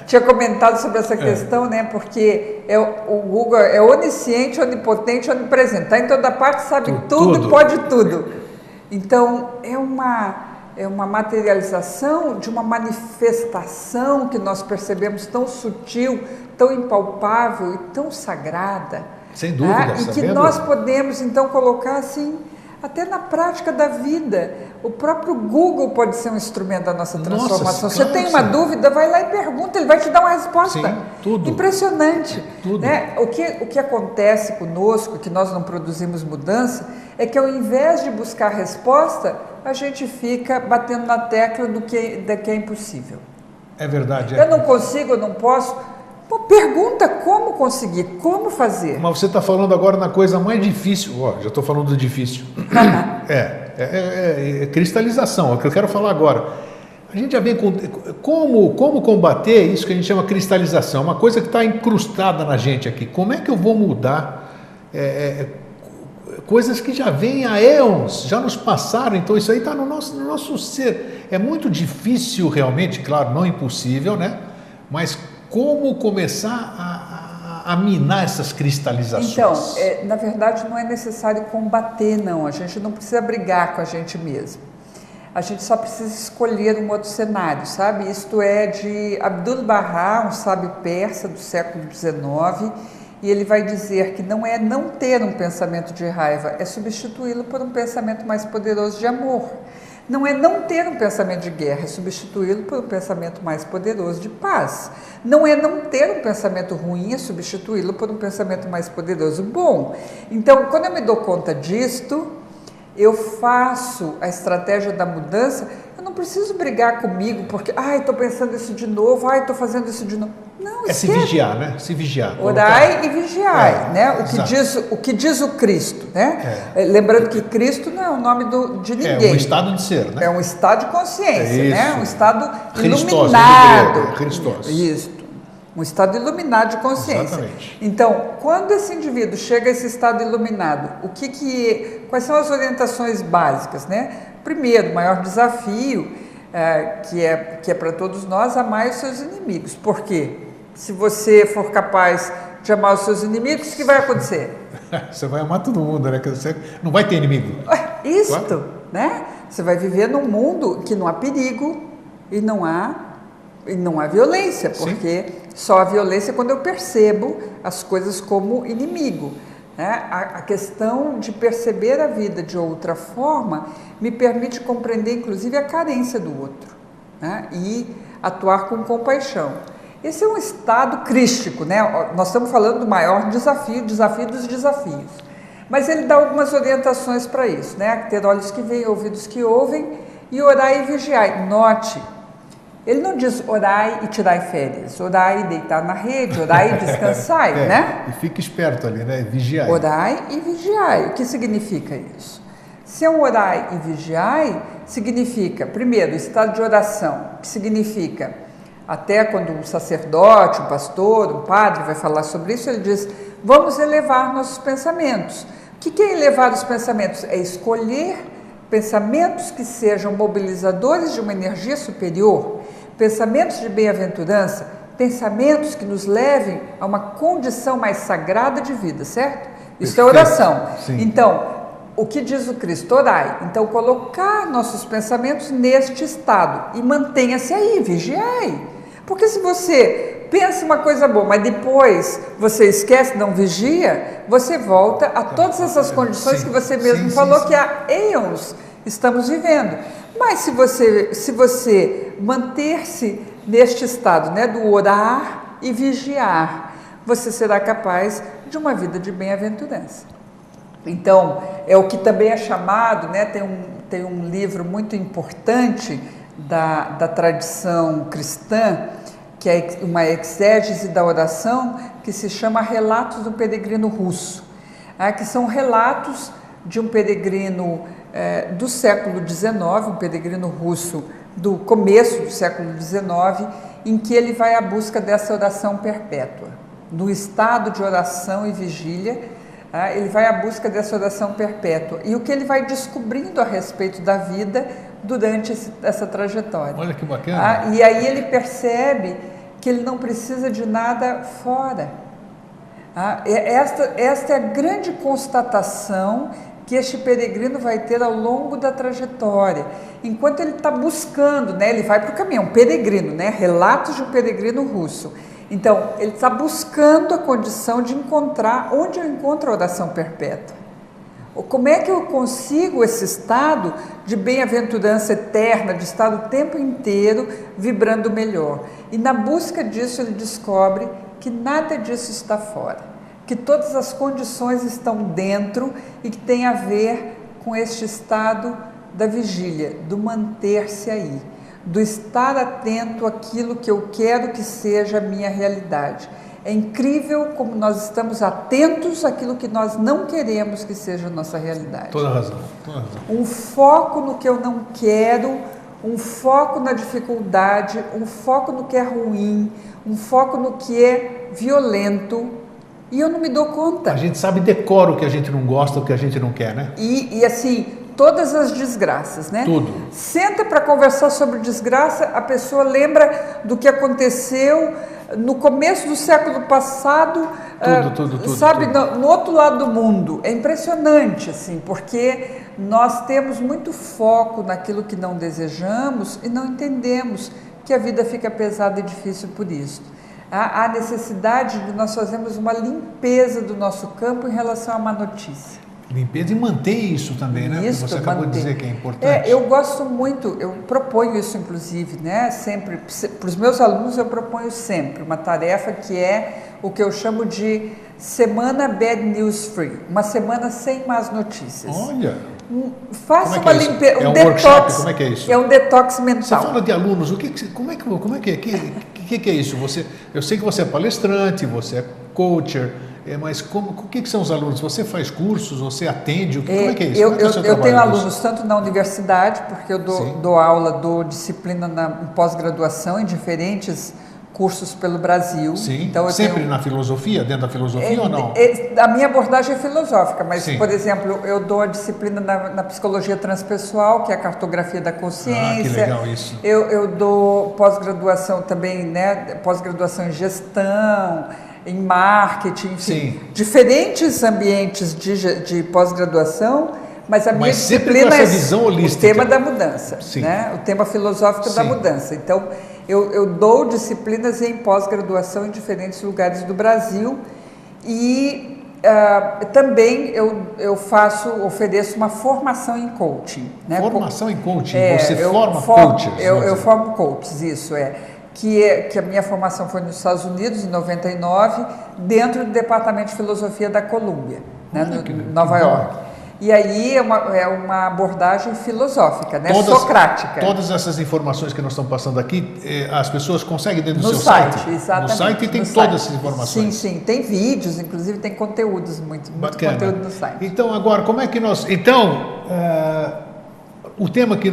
Tinha comentado sobre essa questão, né, porque o Google é onisciente, onipotente, onipresente, está em toda parte, sabe tudo e pode tudo. Então, é uma materialização de uma manifestação que nós percebemos tão sutil, tão impalpável e tão sagrada. Sem dúvida. E que nós podemos, então, colocar assim, até na prática da vida. O próprio Google pode ser um instrumento da nossa transformação. Você tem uma dúvida, vai lá e pergunta, ele vai te dar uma resposta. Sim, tudo. Impressionante. Tudo. Né? O que acontece conosco, que nós não produzimos mudança, é que ao invés de buscar resposta, a gente fica batendo na tecla do que é impossível. É verdade. Eu não consigo, eu não posso. Pô, pergunta como conseguir, como fazer. Mas você está falando agora na coisa mais difícil. Já estou falando do difícil. É cristalização, é o que eu quero falar agora. A gente já vem com como combater isso que a gente chama cristalização, uma coisa que está incrustada na gente aqui. Como é que eu vou mudar coisas que já vêm há éons, já nos passaram, então isso aí está no nosso ser. É muito difícil realmente, claro, não impossível, né? Mas como começar a minar essas cristalizações? Então, na verdade não é necessário combater, não. A gente não precisa brigar com a gente mesmo. A gente só precisa escolher um outro cenário, sabe? Isto é de Abdul-Bahá, um sábio persa do século XIX, e ele vai dizer que não é não ter um pensamento de raiva, é substituí-lo por um pensamento mais poderoso de amor. Não é não ter um pensamento de guerra, é substituí-lo por um pensamento mais poderoso de paz. Não é não ter um pensamento ruim, é substituí-lo por um pensamento mais poderoso bom. Então, quando eu me dou conta disto, eu faço a estratégia da mudança. Eu não preciso brigar comigo porque, estou pensando isso de novo, estou fazendo isso de novo. Não, se vigiar, né? Se vigiar. Orai e vigiai, né? O que diz o Cristo, né? Lembrando que Cristo não é o nome de ninguém. É um estado de ser, né? É um estado de consciência, né? Um estado Christos, iluminado. Christos. Isso. Um estado iluminado de consciência. Exatamente. Então, quando esse indivíduo chega a esse estado iluminado, quais são as orientações básicas, né? Primeiro, o maior desafio, que é para todos nós, amar os seus inimigos. Por quê? Se você for capaz de amar os seus inimigos, o que vai acontecer? Você vai amar todo mundo, né? Você não vai ter inimigo. Isto, claro. Né? Você vai viver num mundo que não há perigo e não há violência, porque só a violência é quando eu percebo as coisas como inimigo. Né? A questão de perceber a vida de outra forma me permite compreender, inclusive, a carência do outro, né? E atuar com compaixão. Esse é um estado crístico, né? Nós estamos falando do maior desafio dos desafios. Mas ele dá algumas orientações para isso, né? Ter olhos que veem, ouvidos que ouvem, e orai e vigiai. Note, ele não diz orai e tirai férias, orai e deitar na rede, orai e descansai, né? E fica esperto ali, né? Vigiai. Orai e vigiai. O que significa isso? Se é um orai e vigiai, significa, primeiro, estado de oração, que significa, até quando um sacerdote, um pastor, um padre vai falar sobre isso, ele diz, vamos elevar nossos pensamentos, que é elevar os pensamentos? É escolher pensamentos que sejam mobilizadores de uma energia superior, pensamentos de bem-aventurança, pensamentos que nos levem a uma condição mais sagrada de vida, certo? Isso é oração. Sim. Então, o que diz o Cristo? Orai. Então, colocar nossos pensamentos neste estado e mantenha-se aí, vigiai. Porque se você pensa uma coisa boa, mas depois você esquece, não vigia, você volta a todas essas condições que você mesmo falou que há eons estamos vivendo. Mas se você manter-se neste estado, né, do orar e vigiar, você será capaz de uma vida de bem-aventurança. Então, é o que também é chamado, né, tem um livro muito importante da tradição cristã, que é uma exégese da oração, que se chama Relatos do Peregrino Russo, que são relatos de um peregrino do século XIX, um peregrino russo do começo do século XIX, em que ele vai à busca dessa oração perpétua. No estado de oração e vigília, ele vai à busca dessa oração perpétua. E o que ele vai descobrindo a respeito da vida durante essa trajetória. Olha que bacana. E aí ele percebe que ele não precisa de nada fora. Esta é a grande constatação que este peregrino vai ter ao longo da trajetória. Enquanto ele está buscando, né, ele vai para o caminho, um peregrino, né, Relatos de um Peregrino Russo. Então, ele está buscando a condição de encontrar onde eu encontro a oração perpétua. Como é que eu consigo esse estado de bem-aventurança eterna, de estar o tempo inteiro vibrando melhor? E na busca disso ele descobre que nada disso está fora, que todas as condições estão dentro e que tem a ver com este estado da vigília, do manter-se aí, do estar atento àquilo que eu quero que seja a minha realidade. É incrível como nós estamos atentos àquilo que nós não queremos que seja a nossa realidade. Toda razão, toda razão. Um foco no que eu não quero, um foco na dificuldade, um foco no que é ruim, um foco no que é violento, e eu não me dou conta. A gente sabe decora o que a gente não gosta, o que a gente não quer, né? E assim, todas as desgraças, né? Tudo. Senta para conversar sobre desgraça, a pessoa lembra do que aconteceu no começo do século passado, tudo, sabe, no outro lado do mundo. É impressionante, assim, porque nós temos muito foco naquilo que não desejamos e não entendemos que a vida fica pesada e difícil por isso. Há necessidade de nós fazermos uma limpeza do nosso campo em relação à má notícia. Limpeza e manter isso também, né? Isso, você acabou de dizer que é importante. Eu gosto muito, eu proponho isso inclusive, né? Sempre, para os meus alunos eu proponho sempre uma tarefa que é o que eu chamo de semana bad news free, uma semana sem más notícias. Olha! Faça uma limpeza, um detox. Workshop? Como é que é isso? É um detox mental. Você fala de alunos, como é que é isso? Eu sei que você é palestrante, você é coacher, mas o que são os alunos? Você faz cursos, você atende? Como é que é isso? Eu tenho alunos tanto na universidade, porque eu dou aula, dou disciplina em pós-graduação em diferentes cursos pelo Brasil. Sim, então, sempre na filosofia, dentro da filosofia ou não? A minha abordagem é filosófica, mas, Sim. Por exemplo, eu dou a disciplina na psicologia transpessoal, que é a cartografia da consciência. Que legal isso. Eu dou pós-graduação também, né? Pós-graduação em gestão, em marketing, enfim. Sim. Diferentes ambientes de pós-graduação, mas a minha disciplina com essa visão holística. O tema da mudança, Sim. né? O tema filosófico Sim. da mudança. Então, eu dou disciplinas em pós-graduação em diferentes lugares do Brasil e também eu ofereço uma formação em coaching. Né? Formação em coaching? Você forma coaches? Eu formo coaches, isso é. Que a minha formação foi nos Estados Unidos, em 99, dentro do Departamento de Filosofia da Columbia, né, em Nova York. E aí é uma abordagem filosófica, né, socrática. Todas essas informações que nós estamos passando aqui, as pessoas conseguem dentro do seu site? Exatamente. No site tem todas essas informações. Sim, tem vídeos, inclusive tem conteúdos, muito conteúdo no site. Então, agora, como é que nós... Então, o tema que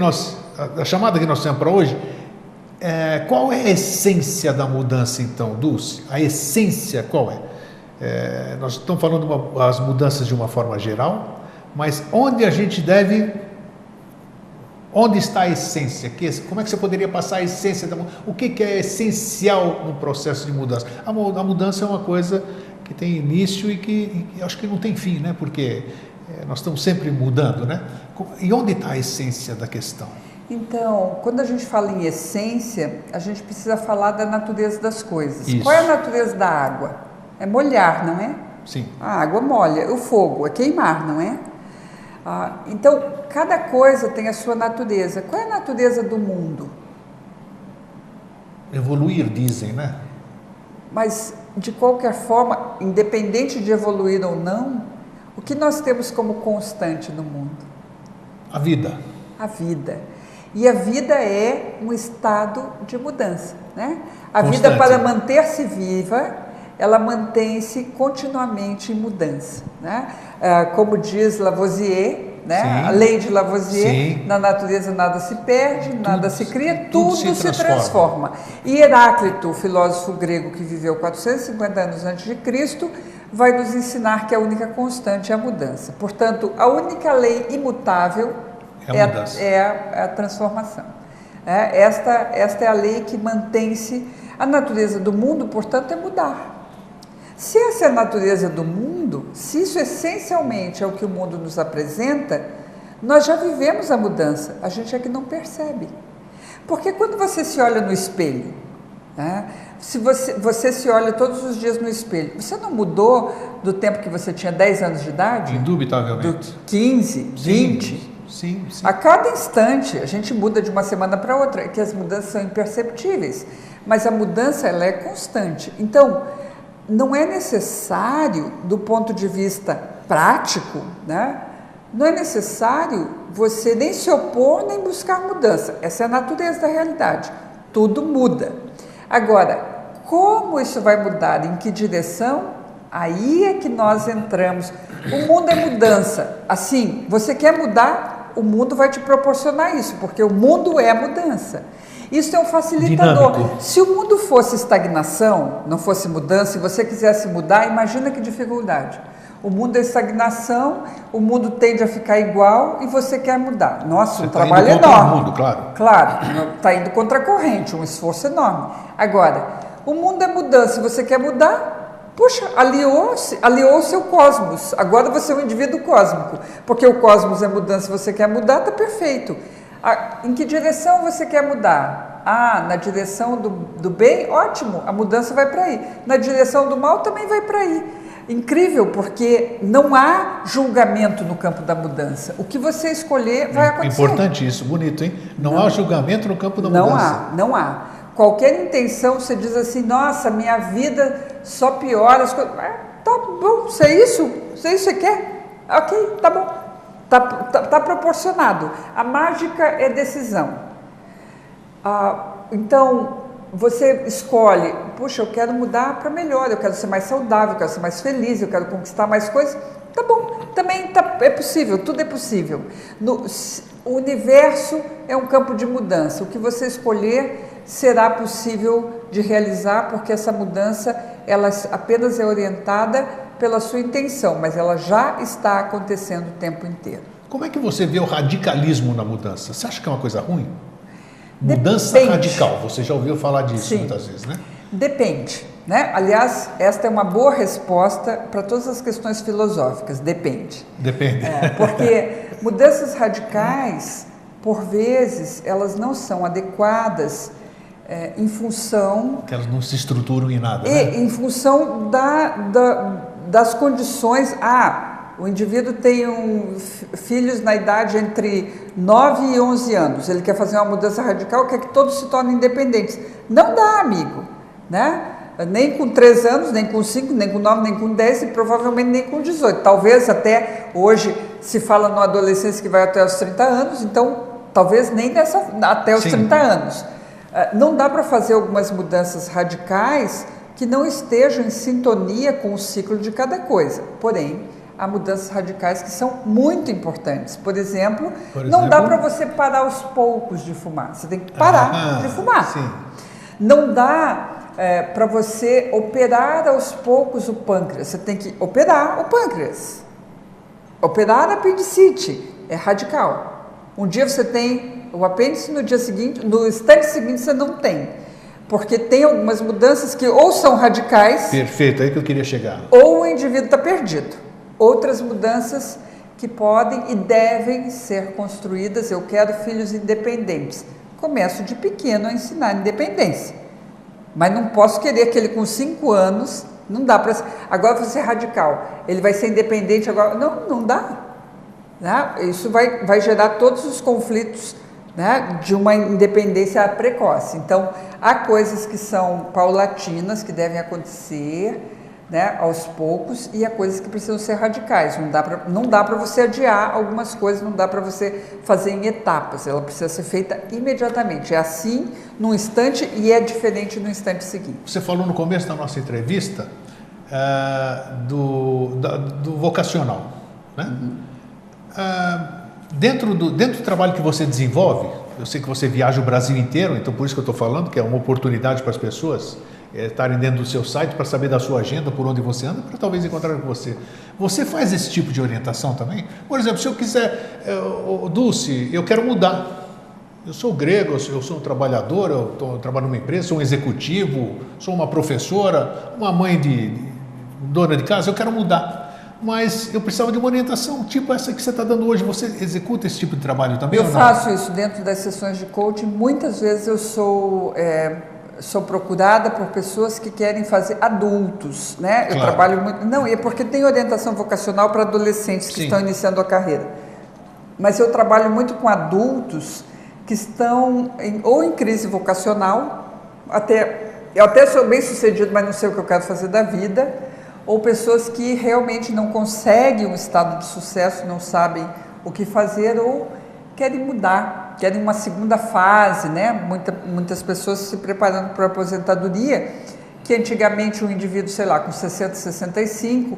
a chamada que nós temos para hoje, qual é a essência da mudança, então, Dulce? A essência qual é? nós estamos falando as mudanças de uma forma geral, mas onde a gente deve, onde está a essência? Como é que você poderia passar a essência da mudança? O que é essencial no processo de mudança? A mudança é uma coisa que tem início e que acho que não tem fim, né? Porque nós estamos sempre mudando, né? E onde está a essência da questão? Então, quando a gente fala em essência, a gente precisa falar da natureza das coisas. Isso. Qual é a natureza da água? É molhar, não é? Sim. A água molha. O fogo é queimar, não é? Então, cada coisa tem a sua natureza. Qual é a natureza do mundo? Evoluir, dizem, né? Mas, de qualquer forma, independente de evoluir ou não, o que nós temos como constante no mundo? A vida. A vida. E a vida é um estado de mudança, né? A Constante. vida, para manter-se viva, ela mantém-se continuamente em mudança, né? Como diz Lavoisier, né? Sim. A lei de Lavoisier, Sim. Na natureza nada se perde, nada se cria, tudo se transforma. E Heráclito, o filósofo grego que viveu 450 anos antes de Cristo, vai nos ensinar que a única constante é a mudança. Portanto, a única lei imutável é a transformação. Esta é a lei que mantém-se. A natureza do mundo, portanto, é mudar. Se essa é a natureza do mundo, se isso essencialmente é o que o mundo nos apresenta, nós já vivemos a mudança, a gente é que não percebe. Porque quando você se olha no espelho, né, se você se olha todos os dias no espelho, você não mudou do tempo que você tinha 10 anos de idade? Indubitavelmente. Do 15, 20? Sim. A cada instante, a gente muda de uma semana para outra, que as mudanças são imperceptíveis, mas a mudança ela é constante. Então, não é necessário, do ponto de vista prático, né? Não é necessário você nem se opor, nem buscar mudança. Essa é a natureza da realidade. Tudo muda. Agora, como isso vai mudar? Em que direção? Aí é que nós entramos. O mundo é mudança. Assim, você quer mudar, o mundo vai te proporcionar isso, porque o mundo é mudança. Isso é um facilitador. Dinâmico. Se o mundo fosse estagnação, não fosse mudança, e você quisesse mudar, imagina que dificuldade. O mundo é estagnação, o mundo tende a ficar igual e você quer mudar. Nossa, um trabalho enorme. Contra o mundo, claro. Claro, está indo contra a corrente, um esforço enorme. Agora, o mundo é mudança e você quer mudar, puxa, aliou-se ao cosmos. Agora você é um indivíduo cósmico, porque o cosmos é mudança e você quer mudar, está perfeito. Em que direção você quer mudar? Na direção do bem? Ótimo, a mudança vai para aí. Na direção do mal também vai para aí. Incrível, porque não há julgamento no campo da mudança. O que você escolher vai acontecer. Importante isso, bonito, hein? Não há julgamento no campo da mudança. Não há. Qualquer intenção, você diz assim, nossa, minha vida só piora as coisas. Tá bom, se é isso que você quer, ok, tá bom. Tá proporcionado. A mágica é decisão. Então, você escolhe, puxa, eu quero mudar para melhor, eu quero ser mais saudável, eu quero ser mais feliz, eu quero conquistar mais coisas. Tá bom, também é possível, tudo é possível. O universo é um campo de mudança. O que você escolher será possível de realizar, porque essa mudança ela apenas é orientada pela sua intenção, mas ela já está acontecendo o tempo inteiro. Como é que você vê o radicalismo na mudança? Você acha que é uma coisa ruim? Mudança radical, você já ouviu falar disso muitas vezes, né? Depende, né? Aliás, esta é uma boa resposta para todas as questões filosóficas, depende. Depende. Porque mudanças radicais, por vezes, elas não são adequadas em função... Que elas não se estruturam em nada, né? né? Em função das condições... o indivíduo tem filhos na idade entre 9 e 11 anos, ele quer fazer uma mudança radical, quer que todos se tornem independentes. Não dá, amigo, né? Nem com 3 anos, nem com 5, nem com 9, nem com 10 e provavelmente nem com 18. Talvez até hoje se fala numa adolescência que vai até os 30 anos, então talvez nem até os 30 anos. Não dá para fazer algumas mudanças radicais que não estejam em sintonia com o ciclo de cada coisa. Porém, há mudanças radicais que são muito importantes. Por exemplo, não dá para você parar aos poucos de fumar. Você tem que parar de fumar. Sim. Não dá para você operar aos poucos o pâncreas. Você tem que operar o pâncreas. Operar a apendicite é radical. Um dia você tem o apêndice, no dia seguinte, no instante seguinte você não tem. Porque tem algumas mudanças que ou são radicais... Perfeito, aí que eu queria chegar. Ou o indivíduo está perdido. Outras mudanças que podem e devem ser construídas. Eu quero filhos independentes. Começo de pequeno a ensinar independência. Mas não posso querer que ele com 5 anos, não dá para... Agora vou ser radical, ele vai ser independente agora. Não dá. Né? Isso vai gerar todos os conflitos, né, de uma independência precoce. Então, há coisas que são paulatinas, que devem acontecer, né, aos poucos, e há coisas que precisam ser radicais. Não dá para você adiar algumas coisas, não dá para você fazer em etapas, ela precisa ser feita imediatamente. É assim, num instante, e é diferente no instante seguinte. Você falou no começo da nossa entrevista do vocacional, né? Dentro do trabalho que você desenvolve, eu sei que você viaja o Brasil inteiro, então por isso que eu estou falando, que é uma oportunidade para as pessoas estarem dentro do seu site para saber da sua agenda, por onde você anda, para talvez encontrar com você. Você faz esse tipo de orientação também? Por exemplo, se eu quiser, Dulce, eu quero mudar. Eu sou grego, eu sou um trabalhador, eu trabalho numa empresa, sou um executivo, sou uma professora, uma mãe de dona de casa, eu quero mudar. Mas eu precisava de uma orientação, tipo essa que você está dando hoje. Você executa esse tipo de trabalho também? Eu faço isso dentro das sessões de coaching. Muitas vezes eu sou procurada por pessoas que querem fazer adultos, né? Claro. Eu trabalho muito... Não, é porque tem orientação vocacional para adolescentes que estão iniciando a carreira. Mas eu trabalho muito com adultos que estão ou em crise vocacional, eu até sou bem sucedido, mas não sei o que eu quero fazer da vida, ou pessoas que realmente não conseguem um estado de sucesso, não sabem o que fazer ou querem mudar, querem uma segunda fase, né? Muitas pessoas se preparando para a aposentadoria, que antigamente um indivíduo, sei lá, com 60, 65,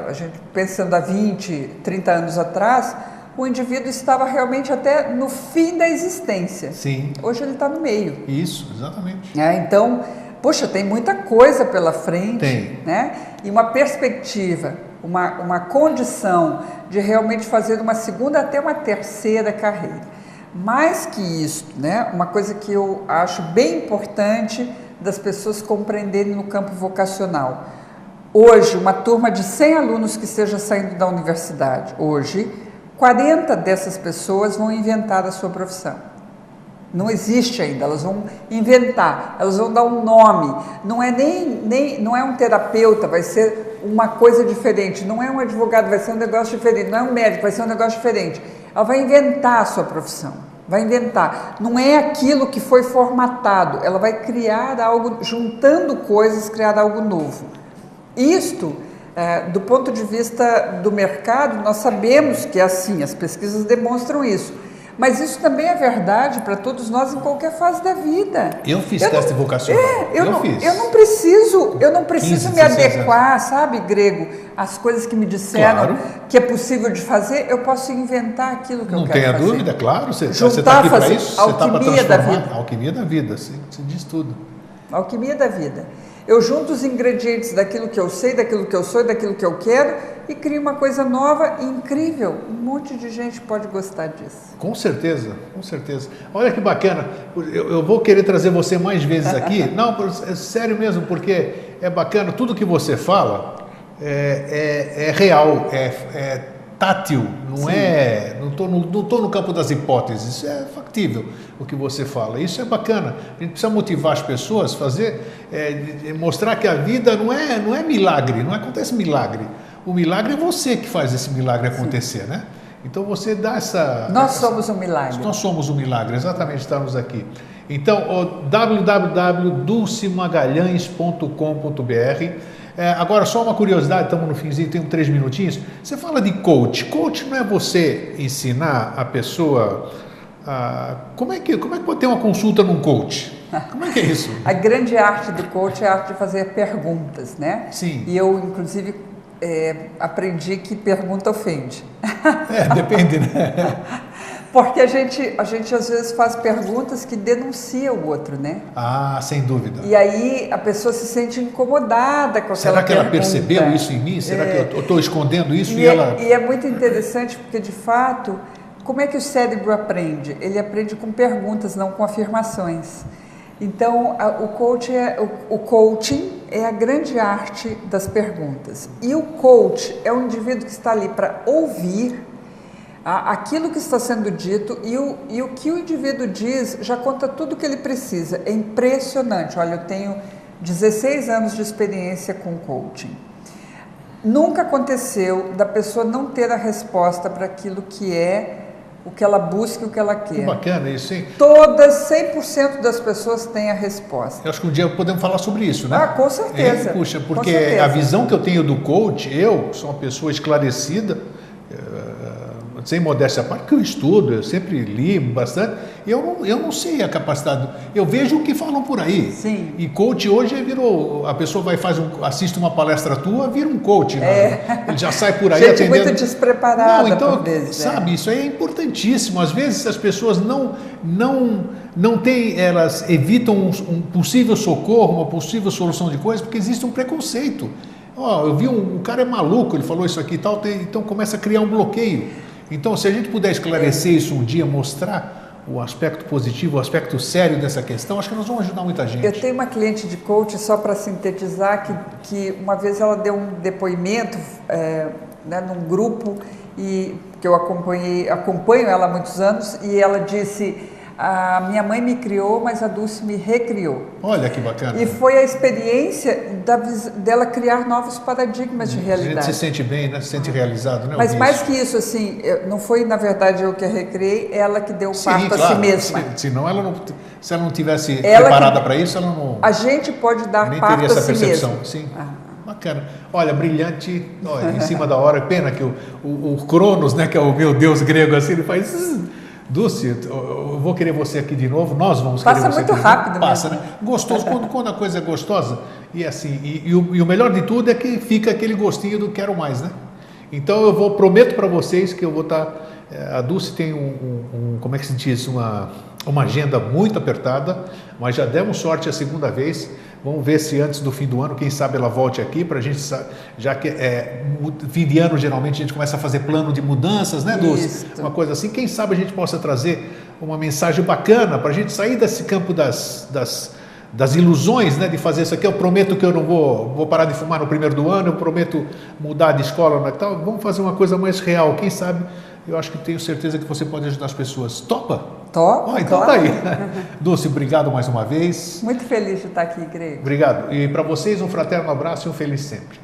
a gente pensando há 20, 30 anos atrás, o indivíduo estava realmente até no fim da existência. Sim. Hoje ele está no meio. Isso, exatamente. Então, poxa, tem muita coisa pela frente, tem, né? E uma perspectiva, uma condição de realmente fazer uma segunda até uma terceira carreira. Mais que isso, né? Uma coisa que eu acho bem importante das pessoas compreenderem no campo vocacional. Hoje, uma turma de 100 alunos que esteja saindo da universidade, hoje, 40 dessas pessoas vão inventar a sua profissão. Não existe ainda, elas vão inventar, elas vão dar um nome. Não é não é um terapeuta, vai ser uma coisa diferente. Não é um advogado, vai ser um negócio diferente. Não é um médico, vai ser um negócio diferente. Ela vai inventar a sua profissão, vai inventar. Não é aquilo que foi formatado, ela vai criar algo, juntando coisas, criar algo novo. Isto, do ponto de vista do mercado, nós sabemos que é assim, as pesquisas demonstram isso. Mas isso também é verdade para todos nós em qualquer fase da vida. Eu fiz teste vocacional. Eu não preciso me adequar, sabe, Grego, às coisas que me disseram que é possível de fazer. Eu posso inventar aquilo que eu quero fazer. Não tenha dúvida, claro. Você está aqui para isso. Você está para transformar. Alquimia da vida, você diz tudo. Alquimia da vida. Eu junto os ingredientes daquilo que eu sei, daquilo que eu sou, daquilo que eu quero e crio uma coisa nova e incrível. Um monte de gente pode gostar disso. Com certeza, com certeza. Olha que bacana. Eu vou querer trazer você mais vezes aqui. Não, é sério mesmo, porque é bacana. Tudo que você fala é real, é tátil, não é... Não estou no campo das hipóteses, isso é factível o que você fala, isso é bacana. A gente precisa motivar as pessoas, mostrar que a vida não é milagre, não acontece milagre. O milagre é você que faz esse milagre acontecer, né? Então você dá Nós somos um milagre. Nós somos um milagre, exatamente, estamos aqui. Então, www.dulcemagalhães.com.br. Agora, só uma curiosidade, estamos no finzinho, tem 3 minutinhos. Você fala de coach. Coach não é você ensinar a pessoa... Como é que pode ter uma consulta num coach? Como é que é isso? A grande arte do coach é a arte de fazer perguntas, né? Sim. E eu, inclusive, aprendi que pergunta ofende. Depende, né? Porque a gente às vezes faz perguntas que denunciam o outro, né? Ah, sem dúvida. E aí a pessoa se sente incomodada com aquela Será que ela pergunta. percebeu isso em mim? Será que eu estou escondendo isso E é muito interessante porque, de fato, como é que o cérebro aprende? Ele aprende com perguntas, não com afirmações. Então, o coaching é a grande arte das perguntas. E o coach é um indivíduo que está ali para ouvir aquilo que está sendo dito e o que o indivíduo diz já conta tudo o que ele precisa. É impressionante. Olha, eu tenho 16 anos de experiência com coaching. Nunca aconteceu da pessoa não ter a resposta para aquilo que é o que ela busca e o que ela quer. Que bacana isso, hein? Todas, 100% das pessoas têm a resposta. Eu acho que um dia podemos falar sobre isso, né? Ah, com certeza. Puxa, com porque certeza. a visão que eu tenho do coach, eu sou uma pessoa esclarecida, sem modéstia à parte, que eu estudo, eu sempre li bastante, eu não sei a capacidade, eu vejo o que falam por aí. Sim. E coach hoje virou, a pessoa assiste uma palestra tua, vira um coach, né? Ele já sai por aí Gente atendendo. muito despreparada, Não, então, por vezes. sabe, isso aí é importantíssimo. Às vezes as pessoas não têm, elas evitam um possível socorro, uma possível solução de coisas, porque existe um preconceito. Eu vi o cara é maluco, ele falou isso aqui e tal, então começa a criar um bloqueio. Então, se a gente puder esclarecer isso um dia, mostrar o aspecto positivo, o aspecto sério dessa questão, acho que nós vamos ajudar muita gente. Eu tenho uma cliente de coach, só para sintetizar, que uma vez ela deu um depoimento né, num grupo e que eu acompanho ela há muitos anos, e ela disse: a minha mãe me criou, mas a Dulce me recriou. Olha que bacana. E foi a experiência dela criar novos paradigmas de realidade. A gente se sente bem, né? Se sente realizado, né? Mas mais que isso, assim, não foi na verdade eu que a recriei, ela que deu parto claro, a si mesma. Senão se ela não tivesse preparada para isso, ela não... A gente pode dar nem parto teria essa a si percepção. mesmo. Sim. Bacana. Olha, brilhante, em cima da hora. Pena que o Cronos, né, que é o meu deus grego, assim, ele faz... Dulce, eu vou querer você aqui de novo, nós vamos querer você aqui de novo. Passa muito rápido Passa, mesmo. né? Gostoso, quando a coisa é gostosa, e assim, e o melhor de tudo é que fica aquele gostinho do quero mais, né? Então eu prometo para vocês que eu vou estar... A Dulce tem como é que se diz? Uma agenda muito apertada, mas já demos sorte a segunda vez. Vamos ver se antes do fim do ano, quem sabe ela volte aqui para a gente, já que fim de ano geralmente a gente começa a fazer plano de mudanças, né, Dulce? Isso. Uma coisa assim, quem sabe a gente possa trazer uma mensagem bacana para a gente sair desse campo das ilusões, né, de fazer isso aqui. Eu prometo que eu não vou parar de fumar no primeiro do ano, eu prometo mudar de escola e tal. Vamos fazer uma coisa mais real, quem sabe? Eu acho que tenho certeza que você pode ajudar as pessoas. Topa? Topa, Então claro. tá aí. Dulce, obrigado mais uma vez. Muito feliz de estar aqui, Grego. Obrigado. E para vocês, um fraterno abraço e um feliz sempre.